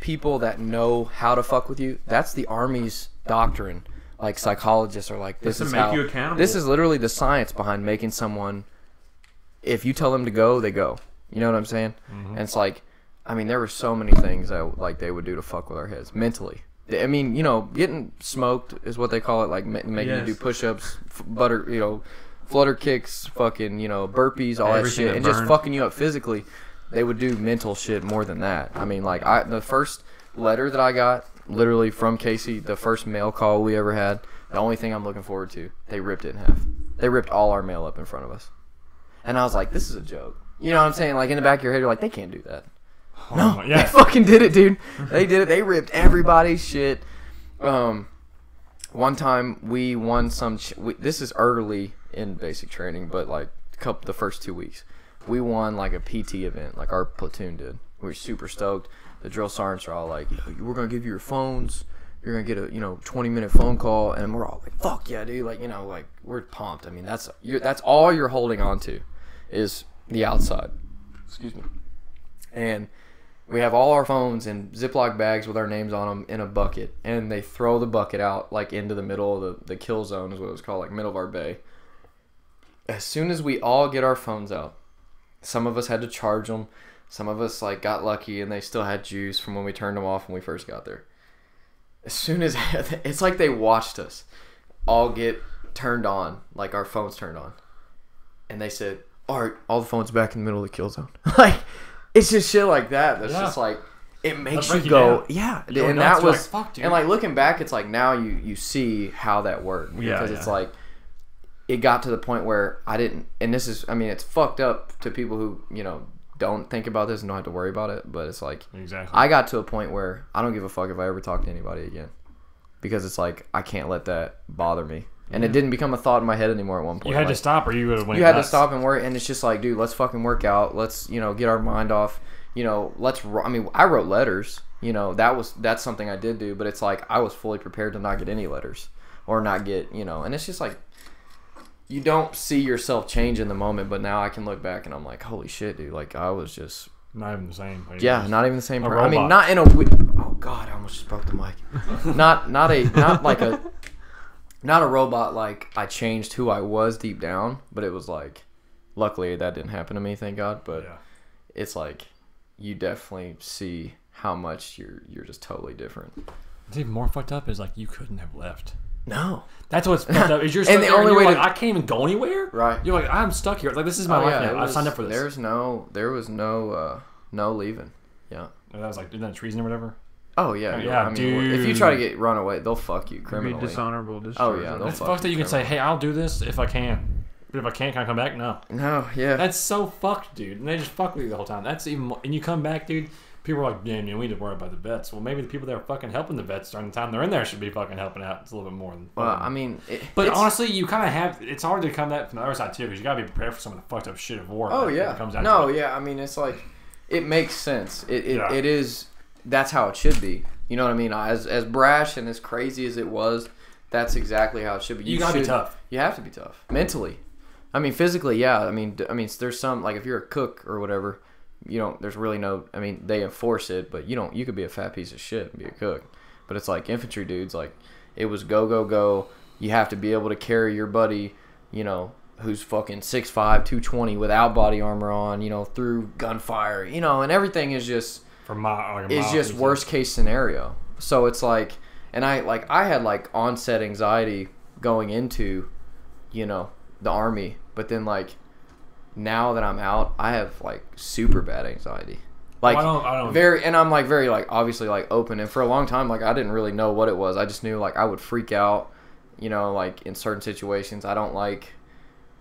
people that know how to fuck with you. That's the Army's doctrine. Like psychologists are like, this to is make how. you accountable. This is literally the science behind making someone. If you tell them to go, they go. You know what I'm saying? Mm-hmm. And it's like, I mean, there were so many things that like they would do to fuck with our heads mentally. I mean, getting smoked is what they call it. Like making Yes. you do push-ups, flutter kicks, fucking, burpees, all that Everything shit, that and just burns. fucking you up physically. They would do mental shit more than that. I mean, like the first letter that I got, literally from Casey, the first mail call we ever had. The only thing I'm looking forward to, they ripped it in half. They ripped all our mail up in front of us, and I was like, this is a joke. You know what I'm saying? Like in the back of your head, you're like, they can't do that. No, my- yeah. they fucking did it, dude. They did it. They ripped everybody's shit. One time we won some. This is early in basic training, but like the first 2 weeks, we won like a PT event, like our platoon did. We were super stoked. The drill sergeants are all like, "We're gonna give you your phones. You're gonna get a 20-minute phone call," and we're all like, "Fuck yeah, dude!" Like like we're pumped. I mean, that's all you're holding on to, is the outside. Excuse me. And we have all our phones in Ziploc bags with our names on them in a bucket, and they throw the bucket out like into the middle of the kill zone, is what it was called, like middle of our bay. As soon as we all get our phones out, some of us had to charge them, some of us like got lucky and they still had juice from when we turned them off when we first got there. As soon as it's like they watched us all get turned on, like our phones turned on, and they said, "All right, all the phones back in the middle of the kill zone." Like. It's just shit like that. That's just like, it makes That'll you break you go, down. yeah. You're And nuts. that You're was, like, fuck, dude. and like looking back, it's like now you see how that worked. Yeah, Because it's yeah. like, it got to the point where I didn't, and this is, I mean, it's fucked up to people who, don't think about this and don't have to worry about it. But it's like, Exactly. I got to a point where I don't give a fuck if I ever talk to anybody again. Because it's like, I can't let that bother me. And it didn't become a thought in my head anymore at one point. You had to Like, stop, or you would have went. you had to nuts. stop and work, and it's just like, dude, let's fucking work out. Let's get our mind off. I mean, I wrote letters. That's something I did do, but it's like I was fully prepared to not get any letters or not get, and it's just like you don't see yourself change in the moment, but now I can look back and I'm like, holy shit, dude, like I was just Not even the same. Like, yeah, just- not even the same a person. I mean, robot. not in a oh god, I almost just broke the mic. not a robot, like I changed who I was deep down, but it was like luckily that didn't happen to me, thank God, but Yeah. it's like you definitely see how much you're just totally different. What's even more fucked up is like you couldn't have left. No. That's what's fucked up. Is you're And stuck the there only you're way like, to- I can't even go anywhere. Right. You're like, I'm stuck here. Like this is my life now. I've signed up for this. There was no leaving. Yeah. And that was like, isn't that treason or whatever? Oh yeah. Yeah, I mean, if you try to dude. get run away, they'll fuck you Be criminally. dishonorable discharge. Oh, yeah, they'll It's fuck fucked that you can say, criminally. hey, I'll do this if I can. But if I can't, can I come back? No. No, yeah. That's so fucked, dude. And they just fuck with you the whole time. That's even more, and you come back, dude. People are like, damn, we need to worry about the vets. Well, maybe the people that are fucking helping the vets during the time they're in there should be fucking helping out. It's a little bit more than. Well, I mean, But it's- honestly, you kind of have. It's hard to come that from the other side too, because you gotta be prepared for some of the fucked up shit of war. Oh when yeah. it comes down No, to it. yeah. I mean, it's like it makes sense. Yeah. It is. That's how it should be. You know what I mean? As brash and as crazy as it was, that's exactly how it should be. You gotta be tough. You have to be tough mentally. I mean, physically, yeah. I mean, there's some like if you're a cook or whatever, you don't. There's really no. I mean, they enforce it, but you don't. You could be a fat piece of shit and be a cook. But it's like infantry dudes. Like it was go go go. You have to be able to carry your buddy. You know, who's fucking 6'5", 220 without body armor on. You know, through gunfire. You know, and everything is just worst case scenario. So it's like, and I had like onset anxiety going into, you know, the Army, but then like now that I'm out, I have like super bad anxiety. Like I don't very, and I'm like very like obviously like open, and for a long time like I didn't really know what it was. I just knew like I would freak out, you know, like in certain situations. I don't like.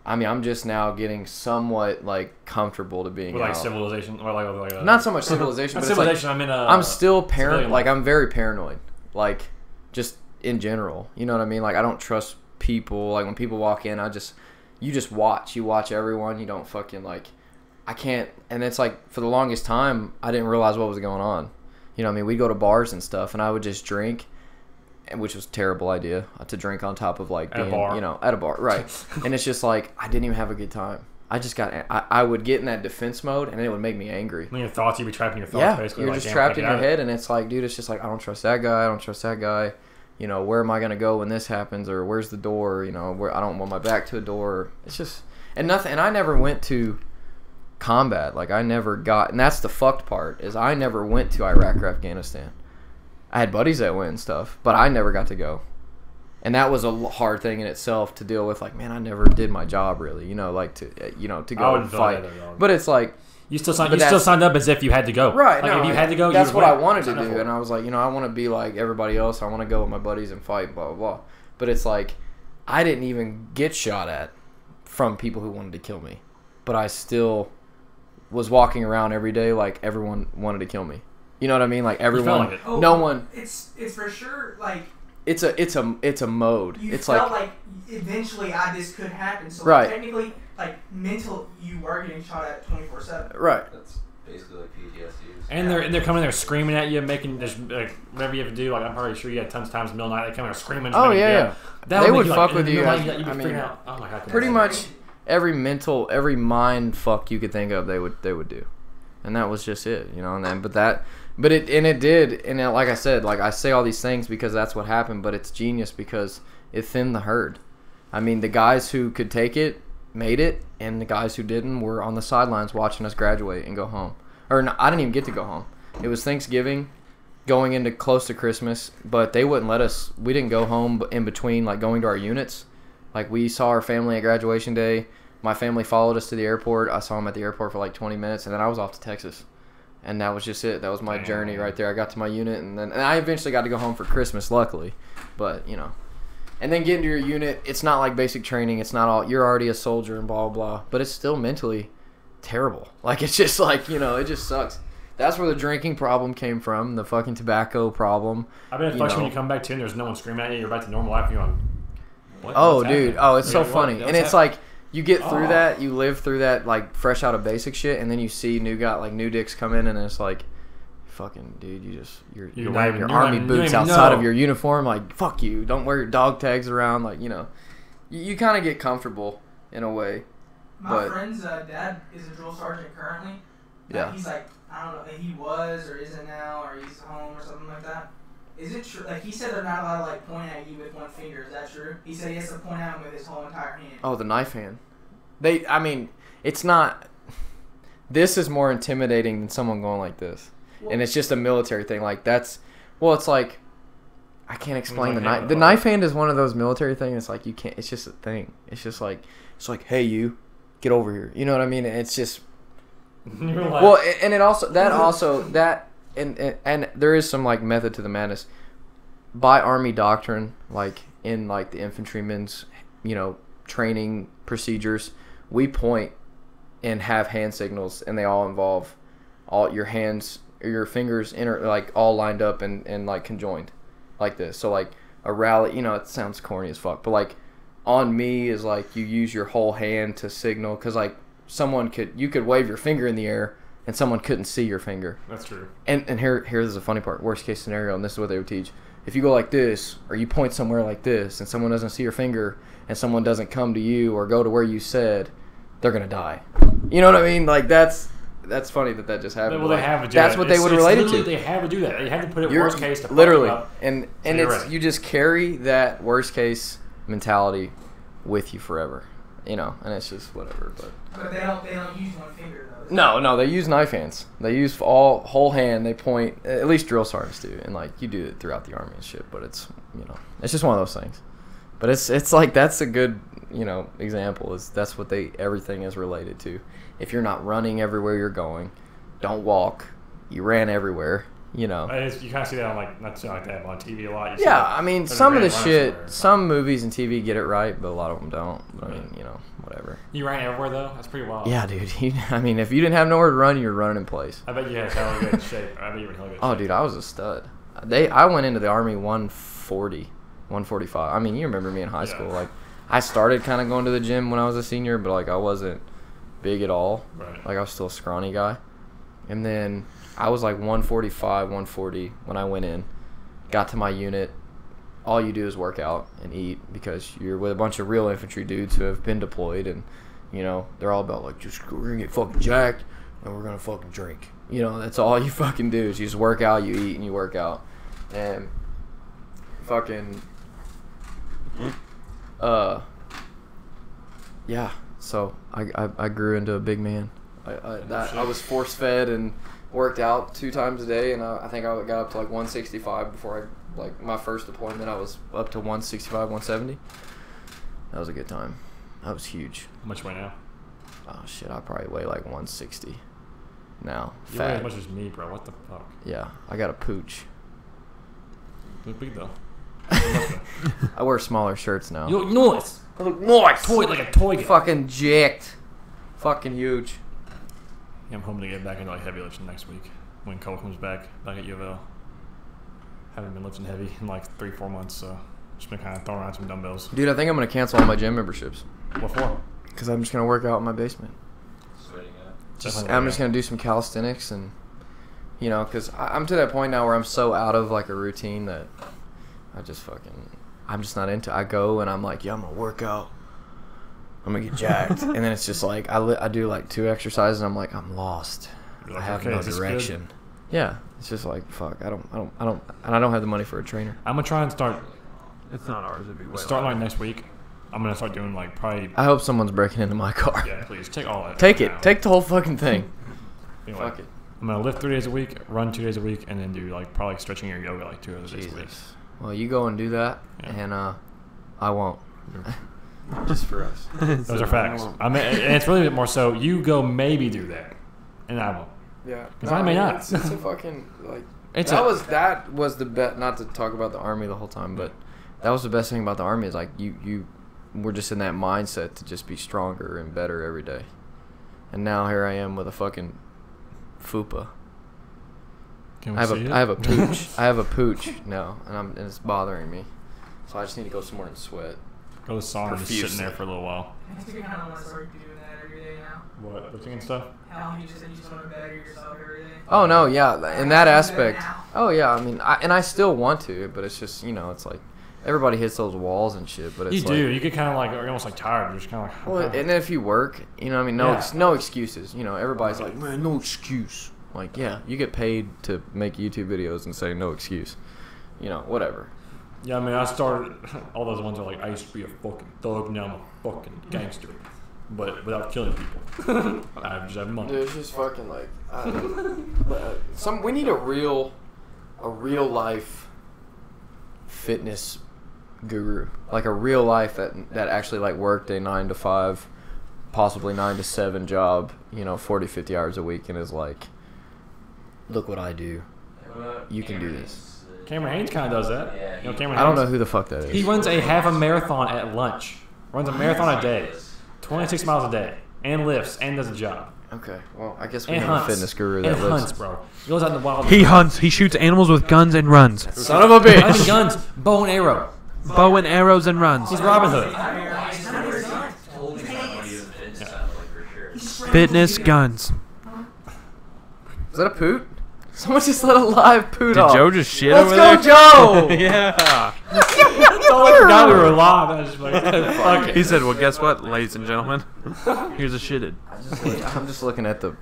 I mean, I'm just now getting somewhat like comfortable to being with like out. civilization or like Not so much civilization, but civilization. It's like, I mean, I'm still civilian like life. I'm very paranoid, like just in general. You know what I mean? Like I don't trust people. Like when people walk in, you just watch. You watch everyone. You don't fucking like. I can't. And it's like for the longest time, I didn't realize what was going on. You know what I mean? We'd go to bars and stuff, and I would just drink. Which was a terrible idea to drink on top of like being, you know, at a bar, right? And it's just like I didn't even have a good time. I would get in that defense mode, and it would make me angry. When your thoughts, you'd be trapped in your thoughts. Yeah, basically, you're like, just trapped in your head, and it's like, dude, it's just like I don't trust that guy. I don't trust that guy. You know, where am I gonna go when this happens, or where's the door? You know, where I don't want my back to a door. It's just and nothing. And I never went to combat. Like I never got, and that's the fucked part is I never went to Iraq or Afghanistan. I had buddies that went and stuff, but I never got to go. And that was a hard thing in itself to deal with. Like, man, I never did my job really, you know, like to go and fight. But it's like you still signed up as if you had to go, right? Like no, if you had to go, that's you what I wanted to sign up do. for it. And I was like, you know, I want to be like everybody else. I want to go with my buddies and fight, blah blah blah. But it's like I didn't even get shot at from people who wanted to kill me, but I still was walking around every day like everyone wanted to kill me. You know what I mean? Like everyone, like it. no one. It's for sure like. It's a mode. You it's felt like like eventually this could happen. So Right. technically, like mental, you were getting shot at 24/7. right. That's basically like PTSD. And they're coming there screaming at you, making just like whatever you have to do. Like I'm probably sure you had tons of times in the middle of the night they come there screaming. Oh making you yeah, go. yeah. That They make would you, fuck like, with in the you. middle of the night, you'd be I freaking mean, out. Oh my god. pretty much every mind fuck you could think of, they would do, and that was just it, you know. And then, it did, and it, like I said, like I say all these things because that's what happened, but it's genius because it thinned the herd. I mean, the guys who could take it made it, and the guys who didn't were on the sidelines watching us graduate and go home. Or no, I didn't even get to go home. It was Thanksgiving, going into close to Christmas, but they wouldn't let us. We didn't go home in between, like going to our units. Like we saw our family at graduation day. My family followed us to the airport. I saw them at the airport for like 20 minutes, and then I was off to Texas. And that was just it. That was my journey right there. I got to my unit, and I eventually got to go home for Christmas, luckily. But, you know. And then getting to your unit, it's not like basic training. It's not all, you're already a soldier and blah, blah, blah. But it's still mentally terrible. Like, it's just like, you know, it just sucks. That's where the drinking problem came from, the fucking tobacco problem. I bet it fucks when you come back to and there's no one screaming at you. You're back to normal life and you're on. What? Oh, What's dude. happening? Oh, it's so You're like, funny. what? And it's like, you get through that, you live through that, like, fresh out of basic shit, and then you see new dicks come in, and it's like, fucking, dude, you're wearing your army boots outside of your uniform. Like, fuck you. Don't wear your dog tags around. Like, you know, you kind of get comfortable in a way. My friend's dad is a drill sergeant currently. Yeah. He's like, I don't know, he was or isn't now, or he's home or something like that. Is it true? Like, he said they're not allowed to, like, point at you with one finger. Is that true? He said he has to point at him with his whole entire hand. Oh, the knife hand. It's not. This is more intimidating than someone going like this. Well, And it's just a military thing. Like, it's like, I can't explain the like knife. The knife hand is one of those military things. It's like, you can't, it's just a thing. It's just like, hey, you, get over here. You know what I mean? And it's just, You're like, well, and it also, and there is some, like, method to the madness. By Army doctrine, like, in, like, the infantrymen's, you know, training procedures, we point and have hand signals, and they all involve all your hands, or your fingers, like, all lined up and, like, conjoined, like this. So, like, a rally, you know, it sounds corny as fuck, but, like, on me is, like, you use your whole hand to signal, because, like, you could wave your finger in the air, and someone couldn't see your finger. that's true. And here's the funny part. Worst case scenario, and this is what they would teach. If you go like this, or you point somewhere like this, and someone doesn't see your finger, and someone doesn't come to you or go to where you said, they're going to die. You know what I mean? Like, that's that's funny that just happened. Well, they have to do That's that. what they would relate it to. They have to do that. They have to put it You're- worst case to fuck literally, you up. and So you're it's ready. you just carry that worst case mentality with you forever, and it's just whatever. But they don't use one finger though. no, they use knife hands. They use whole hand. They point. At least drill sergeants do, and like you do it throughout the army and shit. But it's it's just one of those things. But it's like that's a good example. Is that's what everything is related to. If you're not running everywhere you're going, don't walk. You ran everywhere. You You kind of see that on not saying like that, but on TV a lot. You see Yeah, that. I mean, There's some of a the man shit, running some movies and TV get it right, but a lot of them don't. But I mean, whatever. You ran everywhere though. That's pretty wild. Yeah, dude. I mean, if you didn't have nowhere to run, you're running in place. I bet you had hella good shape. I bet you were in hella good Oh, shape. dude, I was a stud. I went into the Army 140, 145. I mean, you remember me in high Yeah. school. Like, I started kind of going to the gym when I was a senior, but like I wasn't big at all. Right. Like I was still a scrawny guy. And then I was like 145, 140 when I went in. Got to my unit. All you do is work out and eat because you're with a bunch of real infantry dudes who have been deployed, and they're all about like we're gonna get fucking jacked and we're gonna fucking drink. That's all you fucking do is you just work out, you eat, and you work out. And fucking yeah. So I grew into a big man. I was force fed and worked out 2 times a day, and I think I got up to like 165 before my first deployment. I was up to 165, 170. That was a good time. That was huge. How much you weigh now? Oh shit, I probably weigh like 160 now. You weigh as Fat. much as me, bro. What the fuck? Yeah, I got a pooch. You look big though. I wear smaller shirts now. You look nice. I look nice. Toy like a toy. Guy. Fucking jacked. Fucking huge. Yeah, I'm hoping to get back into heavy lifting next week when Cole comes back at U of L. Haven't been lifting heavy in 3-4 months, so just been kind of throwing around some dumbbells. Dude, I think I'm gonna cancel all my gym memberships What for? because I'm just gonna work out in my basement. Sweating up. Definitely I'm just gonna do some calisthenics and because I'm to that point now where I'm so out of a routine that I'm just not into. I go and I'm like, yeah, I'm gonna work out. I'm gonna get jacked, and then it's just like I do 2 exercises, and I'm like, I'm lost. You're I like, have okay, no is this direction. Yeah, it's just like fuck. I don't, and I don't have the money for a trainer. I'm gonna try and start It's not ours. It'd be way starting louder. next week. I'm gonna start doing probably. I hope someone's breaking into my car. Yeah, please take all that. Take it. now. Take the whole fucking thing. Anyway, Fuck it. I'm gonna lift 3 days a week, run 2 days a week, and then do probably stretching or yoga 2 other days a week. Jesus. Well, you go and do that, Yeah. and I won't. Just for us. Those are facts. I mean, and it's really more so. You go maybe do that, and I won't. Yeah. 'Cause I may not. It's a fucking It's that was the best. Not to talk about the Army the whole time, but that was the best thing about the Army is you were just in that mindset to just be stronger and better every day. And now here I am with a fucking fupa. Can we I have see it? I have a pooch. I have a pooch now, and it's bothering me. So I just need to go somewhere and sweat. Go to the sauna and just sitting Profusely. there for a little while. I think you kind of want to start doing that every day now. What lifting and stuff? How you just want to better yourself every day. Oh no, yeah, in that Do aspect. now. Oh yeah, I mean, I still want to, but it's just it's like everybody hits those walls and shit. But it's You like, do. You get kind of you're almost tired. You're just kind of like. Well, and then if you work, I mean, no, Yeah. no excuses. Everybody's like, man, no excuse. Like, yeah, you get paid to make YouTube videos and say no excuse. Whatever. Yeah, I mean, I started. All those ones are like, I used to be a fucking thug. Now I'm a fucking gangster, but without killing people. I just have money. Dude, it's just fucking like, we need a real life fitness guru, like a real life that actually worked a 9 to 5, possibly 9 to 7 job, 40, 50 hours a week, and is like, look what I do. You can do this. Cameron Haynes kind of does that. Yeah, Cameron I don't know Haynes? who the fuck that is. He runs a half a marathon at lunch. Runs a marathon a day, 26 miles a day, and lifts and does a job. Okay, well, I guess we And have a hunts. fitness guru And that lives. hunts, bro. He goes out in the wild. He hunts. He shoots animals with guns and runs. Son of a Not even bitch! guns, bow and arrow. Bow and arrows and runs. He's Robin Hood. Totally not what he was fitness sounded like for sure. Fitness guns. Is that a poot? Someone just let a live poot Did off. Joe just shit Let's over go, there? Joe! Yeah. I forgot we were live. I was just like, fuck it. He said, "Well, guess what, ladies and gentlemen? Here's a shitted." I'm just looking at the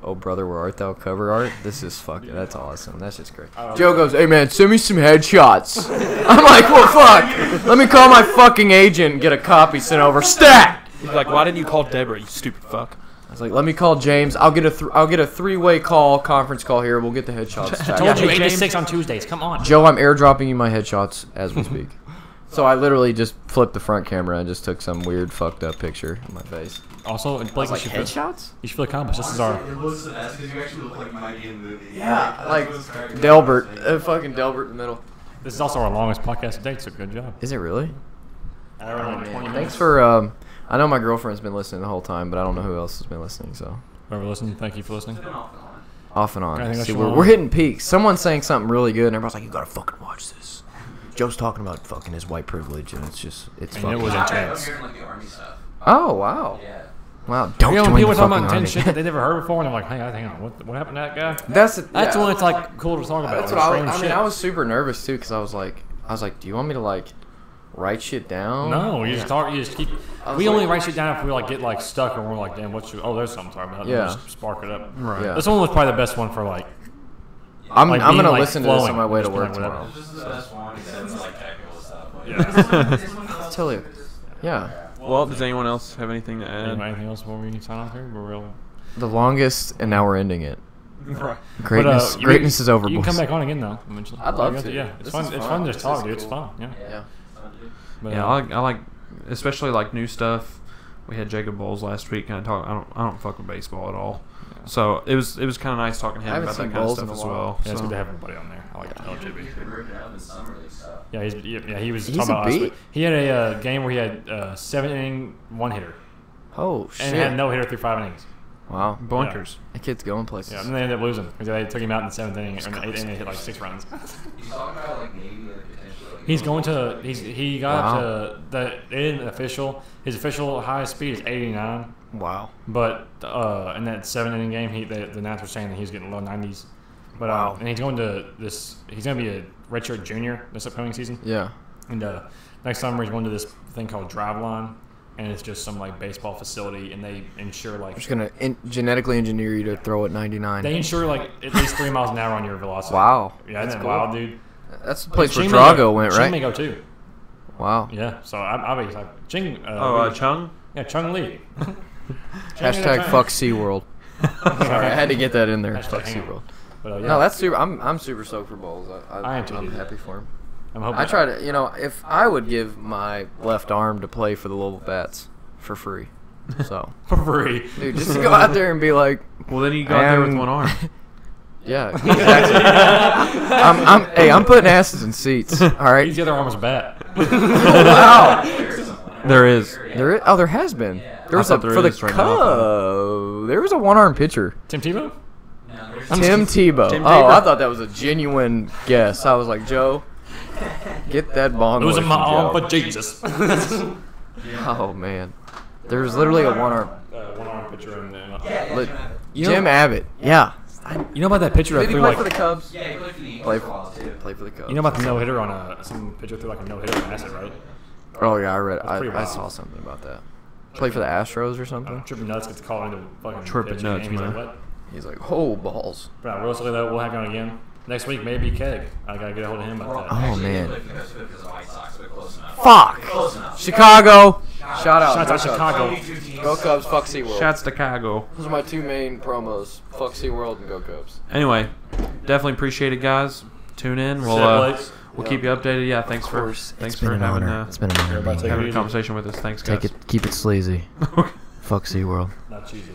"Oh Brother, Where Art Thou" cover art. This is fucking. That's awesome. That's just great. Joe goes, "Hey man, send me some headshots." I'm like, "Well, fuck. Let me call my fucking agent and get a copy sent over." Stat. He's like, "Why didn't you call Deborah, you stupid fuck?" I was like, "Let me call James. I'll get a three-way conference call here. We'll get the headshots." I told you hey, 8 to James. 6 on Tuesdays. Come on. Joe, I'm airdropping you my headshots as we speak. So I literally just flipped the front camera and just took some weird fucked up picture of my face. Also, Blake, you should feel accomplished. This is our. It looks the best because you actually look like you might be in the movie. Yeah, like Delbert, fucking Delbert in the middle. This is also our longest podcast to date. So good job. Is it really? Hour and 20 Thanks minutes. for. I know my girlfriend's been listening the whole time, but I don't know who else has been listening. So Whoever listened, thank you for listening. off and on. Anything else See, you we're want? hitting peaks. Someone's saying something really good, and everybody's like, "You gotta fucking watch this." Joe's talking about fucking his white privilege, and it's And fucking. it was I'm intense. hearing like the army stuff. Oh wow, Yeah. wow! Don't You know, when join people the talking fucking about intense army. shit that they never heard before, and I'm like, hey, hang on, what happened to that guy? That's That's when it's like cool to talk about. That's like, what I random mean, shit. I was super nervous too because I was like, do you want me to like write shit down? No, you just talk. You just keep. I was We only like- write shit down if we like get like stuck and we're like, damn, what's your? Oh, there's something to talk about. Yeah. And just spark it up. Right. Yeah. This one was probably the best one for like. I'm Like I'm being, gonna like, listen to this flowing, on my way to just work like whatever. tomorrow. This is the best one except for like technical stuff. Like, Yeah. I'll tell you. Yeah, Well, does anyone else have anything to add? Anything else before we sign off here? We're real. the longest, and now we're ending it. Right. Greatness, But, greatness is over, You can boys. come back on again though. Eventually. I'd love You to. Yeah, it's This fun. is It's fun. fun to This just talk, is dude. It's cool. fun. Yeah. Yeah. But, Yeah, I like, especially like new stuff. We had Jacob Bowles last week, and I don't fuck with baseball at all. So it was kind of nice talking to I him haven't about that seen kind of Bowles stuff in a as while. well. Yeah, it's so. good to have everybody on there. I like LJB. He's been ripping it up in summer league stuff. Yeah, he was He's talking a about last beat. week. He had a game where he had 7-inning one hitter Oh and shit! had no hitter through 5 innings. Wow, Boinkers. that kid's going places. Yeah, and then they ended up losing because they took him out in the 7th inning or in the 8th inning. He hit like 6 runs. He's talking about like maybe like potentially. Like, He's going to. He got Wow. to the. It didn't official. His official highest speed is 89. Wow. But in that 7-inning game, the announcer was saying that he was getting low 90s. But Wow. and he's going to this. He's going to be a redshirt junior this upcoming season. Yeah. And next summer he's going to this thing called Driveline, and it's just some like baseball facility, and they insure like Just gonna genetically engineer you to throw at 99. they insure like at least 3 miles an hour on your velocity. Wow. Yeah, That's isn't that cool. wild, dude? That's the place where Ching may Drago go- went, Ching right? may go too. Wow. Yeah, so I'll be excited. Ching. Chung. Yeah, Chung Lee. Hashtag fuck SeaWorld. Sorry, I had to get that in there. Hashtag Fuck hang on. SeaWorld. But yeah, No, that's super. I'm super stoked for Bowles. I am too, I'm dude. happy for him. I'm hoping. I try to, if I would give my left arm to play for the Louisville Bats for free. So, for free. dude, just to go out there and be like, Well, then you go out there with And- one arm. yeah, exactly. I'm putting asses in seats. All right. He's the other arm was a bat. Wow. There is. There has been. There was thought there for the is right now, Cubs. There was a one-arm pitcher. Tim Tebow. Tim Tebow. Tim Oh, Tebow. I thought that was a genuine guess. I was like, Joe, get that bong. Losing away my from arm Joe. for Jesus. Oh man, there was literally a one-arm. One arm pitcher in there. Jim Abbott. Yeah. You know about that pitcher that Did he threw play like? for the Cubs? Yeah, he played for the Eagles Play for a while too. Play for the Cubs. You know about the no hitter on some pitcher threw like a no hitter on acid, right? Oh yeah, I read. That's pretty I wild. saw something about that. Play for the Astros or something. Tripping Nuts gets called into fucking Tripping pitching Nuts, game. He's like, man. what? He's like, oh balls. But realistically though, we'll have him on again next week. Maybe Keg. I gotta get a hold of him about that. Oh Actually, man. He played for the Cubs because of White Sox, but close enough. Fuck. Close enough. Chicago. Shout out. Shout out Go Cubs. Chicago. Go Cubs. Fuck SeaWorld. Shouts to Chicago. Those are my two main promos. Fuck SeaWorld and Go Cubs. Anyway, definitely appreciate it, guys. Tune in. We'll Blakes. we'll keep you updated. Yeah, thanks for been an having honor. It's been an honor. Everybody take it having a easy. conversation with us. Thanks, guys. Keep it sleazy. Fuck SeaWorld. Not cheesy.